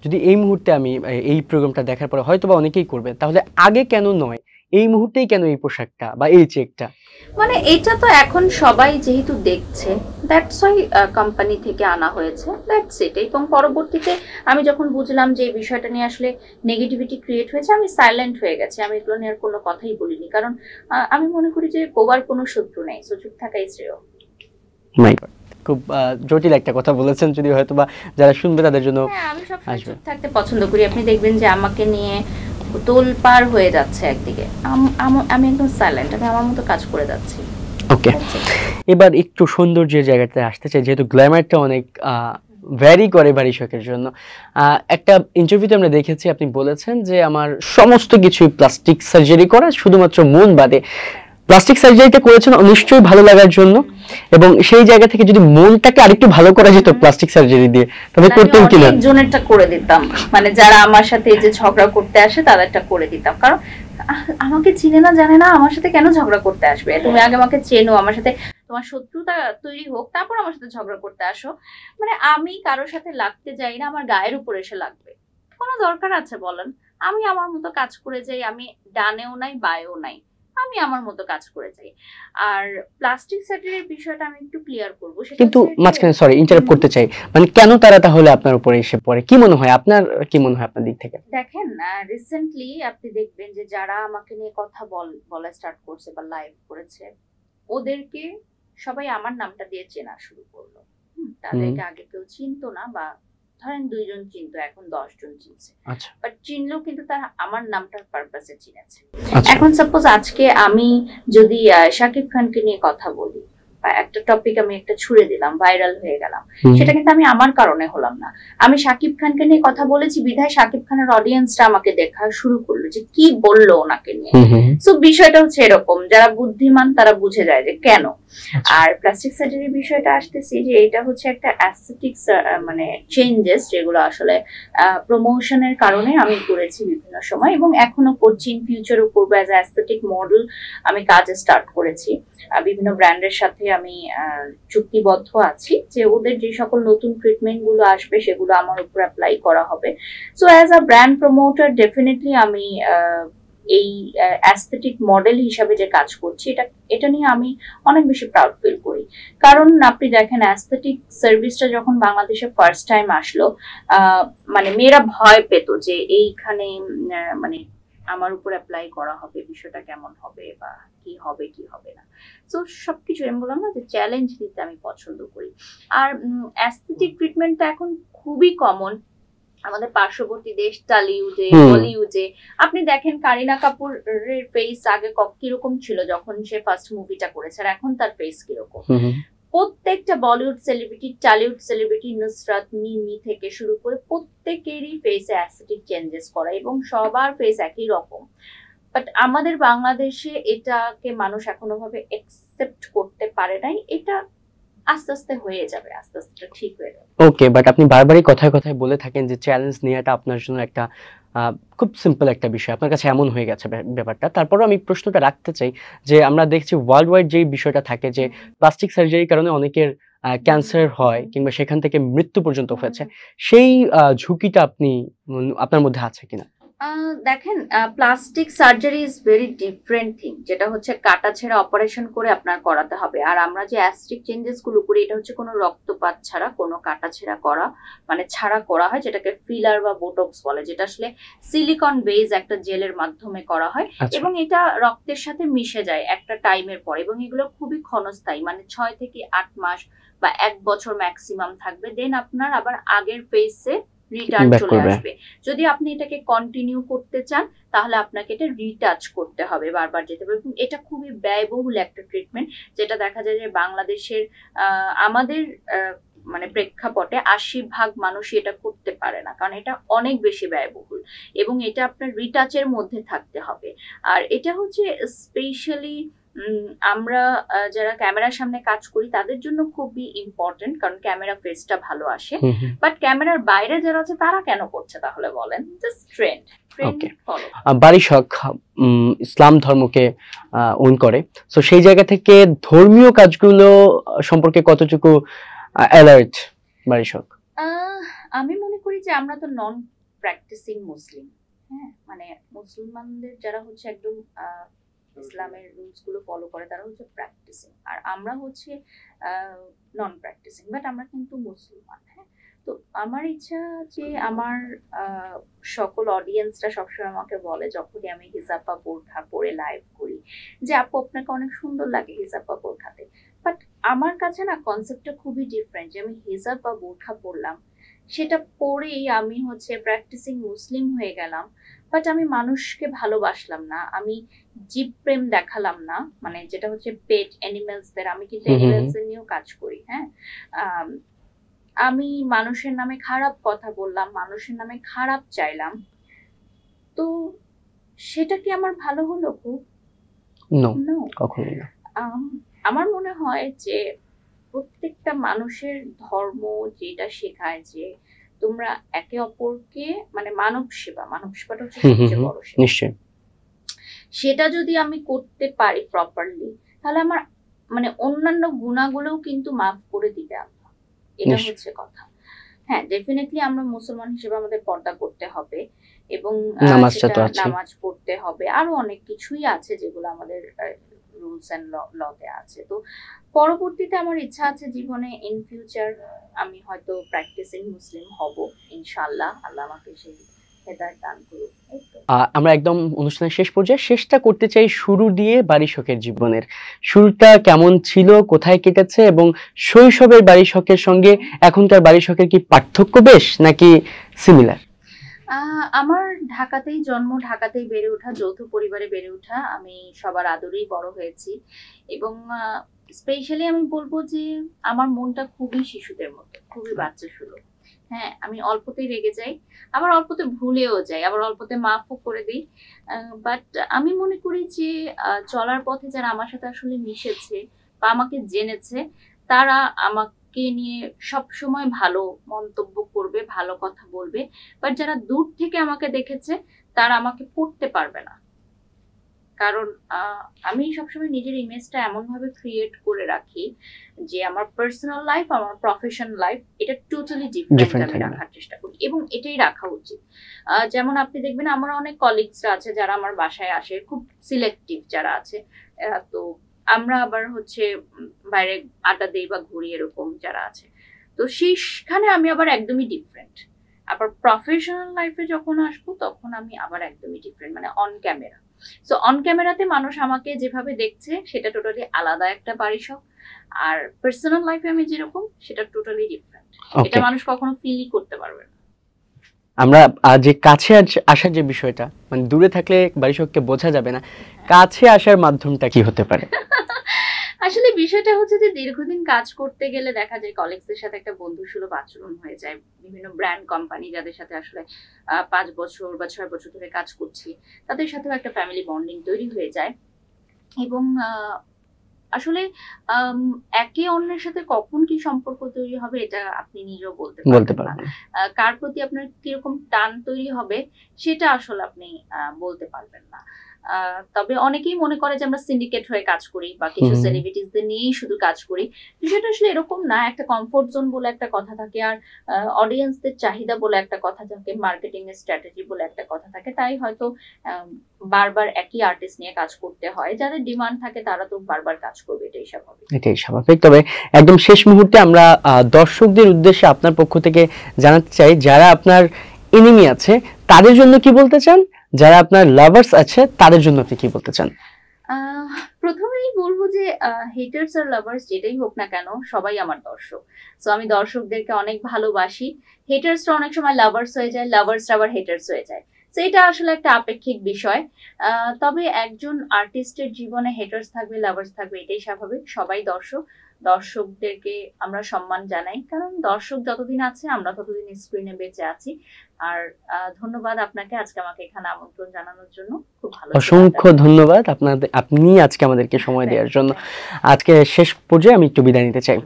Speaker 1: যদি এই মুহূর্তে আমি এই প্রোগ্রামটা দেখার পরে হয়তো বা অনেকেই করবে, তাহলে আগে কেন নয়, এই মুহূর্তেই কেন এই পোশাকটা বা এই চেকটা?
Speaker 2: মানে এটা তো এখন সবাই যেহেতু দেখছে, দ্যাটস ওয়াই কোম্পানি থেকে আনা হয়েছে, দ্যাটস ইট। এবং পরবর্তীতে আমি যখন বুঝলাম যে এই বিষয়টা নিয়ে আসলে নেগেটিভিটি ক্রিয়েট হয়েছে, আমি সাইলেন্ট হয়ে গেছি, আমি এগুলো নিয়ে আর কোনো কথাই বলিনি। কারণ আমি মনে করি যে গোবার কোনো শত্রু নেই, সো চুপ থাকাই শ্রেয়।
Speaker 1: খুব জটিল একটা কথা বলেছেন, যদি হয়তো বা যারা শুনবে তাদের জন্য।
Speaker 2: আমি সবসময় চুপ থাকতে পছন্দ করি। আপনি দেখবেন যে আমাকে নিয়ে তোলপাড় হয়ে যাচ্ছে একদিকে, আমি একদম সাইলেন্ট, আমি আমার মতো কাজ করে যাচ্ছি।
Speaker 1: ওকে, এবার একটু সৌন্দর্যের জায়গাতে আসতে চাই, যেহেতু গ্ল্যামারটা অনেক ভ্যারি করে বাড়িশকের জন্য। একটা ইন্টারভিউতে আমরা দেখেছি আপনি বলেছেন যে আমার সমস্ত কিছু প্লাস্টিক সার্জারি করা, শুধুমাত্র মন বাদে। প্লাস্টিক সার্জারিটা করেছেন নিশ্চয়ই ভালো লাগার জন্য, এবং সেই জায়গা থেকে যদি মনটাকে আরেকটু ভালো করা যেত প্লাস্টিক সার্জারি দিয়ে, তবে করতেন কিনা?
Speaker 2: একজনেরটা করে দিতাম, মানে যারা আমার সাথে এই যে ঝগড়া করতে আসে তাদেরটা করে দিতাম। কারণ আমাকে চিনে না জানে না, আমার সাথে কেন ঝগড়া করতে আসবে? তুমি আগে আমাকে চেনো, আমার সাথে তোমার শত্রুতা তৈরি হোক, তারপর আমার সাথে ঝগড়া করতে আসো। মানে আমি কারোর সাথে লাগতে যাই না, আমার গায়ের উপর এসে লাগবে, কোনো দরকার আছে বলেন? আমি আমার মতো কাজ করে যাই, আমি ডানেও নাই বায়েও নাই, আমি আমার মতো কাজ করে যাই। আর প্লাস্টিক সার্জারির বিষয়টা আমি একটু ক্লিয়ার করবো, সেটা
Speaker 1: কিন্তু
Speaker 2: হচ্ছে যে
Speaker 1: মাঝখানে সরি ইন্টারাপ্ট করতে চাই, মানে কেন তারা তাহলে আপনার উপরে এসে পড়ে, কি মনে হয় আপনার, কি মনে হয় আপনার দিক থেকে?
Speaker 2: দেখেন রিসেন্টলি আপনি দেখবেন যে যারা আমাকে নিয়ে কথা বলা স্টার্ট করছে বা লাইভ করেছে, ওদেরকে সবাই আমার নামটা দিয়ে চেনা শুরু করলো। তাদেরকে আগে কেউ চিনতো না, বা ধরেন 2 জন চিনতো, এখন 10 জন চিনছে।
Speaker 1: আচ্ছা
Speaker 2: বাট চিনলেও কিন্তু তারা আমার নামটার পারপাসে চিনেছে।
Speaker 1: আচ্ছা
Speaker 2: এখন সাপোজ আজকে আমি যদি শাকিব খানকে নিয়ে কথা বলি, বা একটা টপিক আমি একটা ছুড়ে দিলাম, ভাইরাল হয়ে গেলাম, সেটা কিন্তু আমি আমার কারণে হলাম না। আমি শাকিব খানকে নিয়ে কথা বলেছি বিধায় শাকিব খানের অডিয়েন্সটা আমাকে দেখা শুরু করলো যে কি বললো ওনাকে নিয়ে। সো বিষয়টা হচ্ছে এরকম, যারা বুদ্ধিমান তারা বুঝে যায় যে কেন। আর প্লাস্টিক সার্জারির বিষয়টা আসতেছি যে এটা হচ্ছে একটা অ্যাস্থেটিক্স মানে চেঞ্জেস, যেগুলো আসলে প্রমোশনের কারণে আমি করেছি বিভিন্ন সময়, এবং এখনো করছি, ইন ফিউচারও করবো। অ্যাজ অ্যাস্থেটিক মডেল আমি কাজ স্টার্ট করেছি, বিভিন্ন ব্র্যান্ডের সাথে আমি চুক্তিবদ্ধ আছি যে ওদের যে সকল নতুন ট্রিটমেন্ট গুলো আসবে সেগুলো আমার উপর অ্যাপ্লাই করা হবে। So as a brand promoter definitely আমি এই অ্যাস্থেটিক মডেল হিসাবে যে কাজ করছি, এটা নিয়ে আমি অনেক বেশি প্রাউড ফিল করি। কারণ আপনি দেখেন অ্যাস্থেটিক সার্ভিসটা যখন বাংলাদেশে ফার্স্ট টাইম আসলো, মানে মেয়েরা ভয় পেত যে এইখানে মানে আমার উপর অ্যাপ্লাই করা হবে, বিষয়টা কেমন হবে বা কি হবে কি হবে না। তো সবকিছু আমি বললাম না যে চ্যালেঞ্জ নিতে আমি পছন্দ করি। আর অ্যাস্থেটিক ট্রিটমেন্টটা এখন খুবই কমন আমাদের পার্শ্ববর্তী দেশ টলিউডে, বলিউডে। আপনি দেখেন কারিনা কাপুরের ফেস আগে কিরকম ছিল যখন সে ফার্স্ট মুভিটা করেছে, আর এখন তার ফেস কিরকম। প্রত্যেকটা বলিউড সেলিব্রিটি, টলিউড সেলিব্রিটি, নুসরাত, মিমি থেকে শুরু করে প্রত্যেকেরই ফেসে অ্যাস্থেটিক চেঞ্জেস করা, এবং সবার ফেস একই রকম। বাট আমাদের বাংলাদেশে এটাকে মানুষ এখনো ভাবে একসেপ্ট করতে পারে নাই। এটা আস্তে আস্তে হয়ে যাবে, আস্তে আস্তে ঠিক হয়ে যাবে।
Speaker 1: ওকে, বাট আপনি বারবারই কথায় কথায় বলে থাকেন যে চ্যালেঞ্জ নেওয়াটা আপনার জন্য একটা খুব সিম্পল একটা বিষয়, আপনার কাছে এমন হয়ে গেছে ব্যাপারটা। তারপরও আমি প্রশ্নটা রাখতে চাই যে আমরা দেখছি ওয়ার্ল্ড ওয়াইড যে বিষয়টা থাকে যে প্লাস্টিক সার্জারির কারণে অনেকের ক্যান্সার হয় কিংবা সেখান থেকে মৃত্যু পর্যন্ত হয়েছে, সেই ঝুঁকিটা আপনি আপনার মধ্যে আছে কিনা?
Speaker 2: দেখেন plastic surgery is very different thing, যেটা হচ্ছে কাটা ছেঁড়া অপারেশন করে আপনার করাতে হবে। আর আমরা যে অ্যাস্থেটিক চেঞ্জেস গুলো করি এটা হচ্ছে কোনো রক্তপাত ছাড়া, কোনো কাটা ছেঁড়া করা মানে ছাড়া করা হয়, যেটাকে ফিলার বা বোটক্স বলে, যেটা আসলে সিলিকন বেস একটা জেলের মাধ্যমে করা হয়। এবং এটা রক্তের সাথে মিশে যায় একটা টাইমের পর, এবং এগুলো খুবই ক্ষণস্থায়ী, মানে 6 থেকে 8 মাস বা 1 বছর ম্যাক্সিমাম থাকবে। দেন আপনার আবার আগের ফেসে রিটার্ন চলে আসবে। যদি আপনি এটাকে কন্টিনিউ করতে চান তাহলে আপনাকে এটা রিটাচ করতে হবে, বারবার যেতে হবে। এটা খুবই ব্যয়বহুল একটা ট্রিটমেন্ট, যেটা দেখা যায় যে বাংলাদেশের আমাদের মানে প্রেক্ষাপটে 80% মানুষ এটা করতে পারে না, কারণ এটা অনেক বেশি ব্যয়বহুল, এবং এটা আপনার রিটাচের মধ্যে থাকতে হবে। আর এটা হচ্ছে স্পেশালি আমরা যারা ক্যামেরার সামনে কাজ করি তাদের জন্য খুবই ইম্পর্টেন্ট, কারণ ক্যামেরা ফেসটা ভালো আসে। বাট ক্যামেরার বাইরে যারা আছে তারা কেন করছে তাহলে বলেন? Just trend follow.
Speaker 1: বাড়ি শখ ইসলাম ধর্মকে ওন করে, সো সেই জায়গা থেকে ধর্মীয় কাজগুলো সম্পর্কে কতটুকু অ্যালার্ট বাড়ি শখ?
Speaker 2: আমি মনে করি যে আমরা তো নন প্র্যাকটিসিং মুসলিম, হ্যাঁ, মানে মুসলমানদের যারা হচ্ছে একদম ইসলামের রুলস গুলো ফলো করে তারা হচ্ছে প্র্যাকটিসিং, আর আমরা হচ্ছে নন প্র্যাকটিসিং, বাট আমরা কিন্তু মুসলমান। হ্যাঁ, তো আমার ইচ্ছা যে আমার সকল অডিয়েন্সরা সবসময় আমাকে বলে যখনই আমি হিজাব বা বোরখা পরে লাইভ করি যে আপু আপনাকে অনেক সুন্দর লাগে হিজাব বা বোরখাতে। বাট আমার কাছে না কনসেপ্টটা খুবই ডিফারেন্ট, যে আমি হিজাব বা বোরখা পরলাম, সেটা পরেই আমি হচ্ছে প্র্যাকটিসিং মুসলিম হয়ে গেলাম, বাট আমি মানুষকে ভালোবাসলাম না, আমি জীব প্রেম দেখালাম না, মানে যেটা হচ্ছে পেট অ্যানিমেলসদের, আমি কিন্তু অ্যানিমেলসদের নিয়েও কাজ করি। হ্যাঁ, আমি মানুষের নামে খারাপ কথা বললাম, মানুষের নামে খারাপ চাইলাম, তো সেটা কি আমার ভালো হলো? খুব
Speaker 1: কখনোই না।
Speaker 2: আমার মনে হয় যে প্রত্যেকটা মানুষের ধর্ম যেটা শেখায় যে তোমরা একে অপরকে মানে মানব সেবাটা হচ্ছে সবচেয়ে বড় সেবা।
Speaker 1: নিশ্চয়ই
Speaker 2: সেটা যদি আমি করতে পারি প্রপারলি, তাহলে আমার মানে অন্যান্য গুণাগুলোও কিন্তু মাফ করে দিবে আল্লাহ। এটা হচ্ছে কথা। হ্যাঁ, ডেফিনেটলি আমরা মুসলমান হিসেবে আমাদের পর্দা করতে হবে এবং
Speaker 1: নামাজটা তো
Speaker 2: সেটা
Speaker 1: আছে।
Speaker 2: নামাজ পড়তে হবে, আরো অনেক কিছুই আছে যেগুলো আমাদের রুলস এন্ড লতে আছে। তো পরবর্তীতে আমার ইচ্ছা আছে জীবনে ইন ফিউচার আমি হয়তো প্র্যাকটিসিং মুসলিম হব ইনশাআল্লাহ, আল্লাহ আমাকে সেই হেদায়েত দান করুক। এই তো।
Speaker 1: আমরা একদম অনুষ্ঠানের শেষ পর্যায়ে, শেষটা করতে চাই শুরু দিয়ে বাড়ি শখের জীবনের। শুরুটা কেমন ছিল, কোথায় কেটেছে, এবং শৈশবের বাড়ি শখের সঙ্গে এখনকার বাড়ি শখের কি পার্থক্য বেশ নাকি সিমিলার?
Speaker 2: আমার ঢাকাতেই জন্ম, ঢাকাতেই বেড়ে ওঠা, যৌথ পরিবারে বেড়ে ওঠা। আমি সবার আদরেই বড় হয়েছি এবং স্পেশালি আমি বলবো যে আমার মনটা খুবই শিশুদের মতো, খুবই বাচ্চা সুলভ। হ্যাঁ, আমি অল্পতেই রেগে যাই, আবার অল্পতে ভুলেও যাই, আবার অল্পতে মাফও করে দিই। বাট আমি মনে করি যে চলার পথে যারা আমার সাথে আসলে মিশেছে বা আমাকে জেনেছে, তারা আমাকে নিয়ে সব সময় ভালো মন্তব্য করবে, ভালো কথা বলবে। বাট যারা দূর থেকে আমাকে দেখেছে, তারা আমাকে পড়তে পারবে না। কারণ আমি সবসময় নিজের ইমেজটা এমন ভাবে ক্রিয়েট করে রাখি যে আমার পার্সোনাল লাইফ, আমার প্রফেশনাল লাইফ এটা টোটালি ডিফারেন্ট আমি রাখার চেষ্টা করি এবং এটাই রাখা উচিত। যেমন আপনি দেখবেন আমার অনেক কলিগসরা আছে যারা আমার বাসায় আসে, খুব সিলেক্টিভ যারা আছে। তো আমরা আবার হচ্ছে বাইরে আড্ডা দিই বা ঘুরি, এরকম যারা আছে। তো সেখানে আমি আবার একদমই ডিফারেন্ট। আবার প্রফেশনাল লাইফে যখন আসবো তখন আমি আবার একদমই ডিফারেন্ট, মানে অন ক্যামেরা। সো অন ক্যামেরাতে মানুষ আমাকে যেভাবে দেখছে সেটা টোটালি আলাদা একটা বাড়ি শখ, আর পার্সোনাল লাইফে আমি যেরকম সেটা টোটালি ডিফারেন্ট। এটা মানুষ কখনো ফিলই করতে পারবে না।
Speaker 1: আমরা যে কাছে আসার যে বিষয়টা, মানে দূরে থাকলে বাড়ি শখকে বোঝা যাবে না, কাছে আসার মাধ্যমটা কি হতে পারে?
Speaker 2: আসলে বিষয়টা হচ্ছে যে দীর্ঘদিন কাজ করতে গেলে দেখা যায় কলিগসদের সাথে একটা বন্ধুসুলভ আচরণ হয়ে যায়। বিভিন্ন ব্র্যান্ড কোম্পানি যাদের সাথে আসলে 5 বছর বা 6 বছর ধরে কাজ করছি, তাদের সাথেও একটা ফ্যামিলি বন্ডিং তৈরি হয়ে যায় এবং আসলে একে অন্যের সাথে কখন কি সম্পর্ক তৈরি হবে এটা আপনি নিজেও বলতে পারবেন না। কার প্রতি আপনার কিরকম টান তৈরি হবে সেটা আসলে আপনি বলতে পারবেন না। তবে অনেকেই মনে করে যে আমরা সিন্ডিকেট হয়ে কাজ করি বা কিছু সেলিব্রিটিসদের নিয়েই শুধু কাজ করি। বিষয়টা আসলে এরকম না। একটা কমফোর্ট জোন বলে একটা কথা থাকে, আর অডিয়েন্সদের চাহিদা বলে একটা কথা থাকে, মার্কেটিং এর স্ট্র্যাটেজি বলে একটা কথা থাকে। তাই হয়তো বারবার একই আর্টিস্ট নিয়ে কাজ করতে হয়। যাদের ডিমান্ড থাকে তারা তো বারবার কাজ করবে, এটাই স্বাভাবিক।
Speaker 1: এটাই স্বাভাবিক। তবে একদম শেষ মুহূর্তে আমরা দর্শকদের উদ্দেশ্যে আপনার পক্ষ থেকে জানাতে চাই, যারা আপনার এনিমি আছে তাদের জন্য কি বলতে চান, যারা আপনার লাভার্স আছে তাদের জন্য আপনি কি বলতে চান?
Speaker 2: প্রথমেই বলবো যে হেটার্স আর লাভার্স যেটাই হোক না কেন, সবাই আমার দর্শক। সো আমি দর্শকদেরকে অনেক ভালোবাসি। হেটার্সরা অনেক সময় লাভার্স হয়ে যায়, লাভার্সরা আবার হেটার্স হয়ে যায়। তো এটা আসলে একটা আপেক্ষিক বিষয়। তবে একজন আর্টিস্টের জীবনে হেটার্স থাকবে, লাভার্স থাকবে, এটাই স্বাভাবিক। সবাই দর্শক। দর্শকদেরকে আমরা সম্মান জানাই, কারণ দর্শক যতদিন আছে আমরা ততদিন স্ক্রিনে বেঁচে আছি। আর ধন্যবাদ আপনাকে আজকে আমাকে এখানে আমন্ত্রণ জানানোর জন্য। খুব ভালো,
Speaker 1: অসংখ্য ধন্যবাদ আপনি আজকে আমাদেরকে সময় দেওয়ার জন্য। আজকে শেষ পর্যায়ে আমি একটু বিদায় নিতে চাই।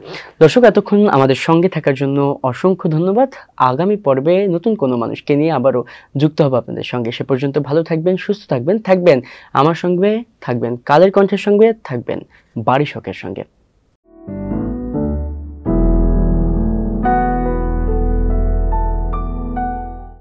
Speaker 1: দর্শক, এতক্ষণ আমাদের সঙ্গে থাকার জন্য অসংখ্য ধন্যবাদ। আগামী পর্বে নতুন কোনো মানুষকে নিয়ে আবারও যুক্ত হবো আপনাদের সঙ্গে। সে পর্যন্ত ভালো থাকবেন, সুস্থ থাকবেন, থাকবেন আমার সঙ্গে, থাকবেন কালের কণ্ঠের সঙ্গে, থাকবেন বাড়ি শখের সঙ্গে।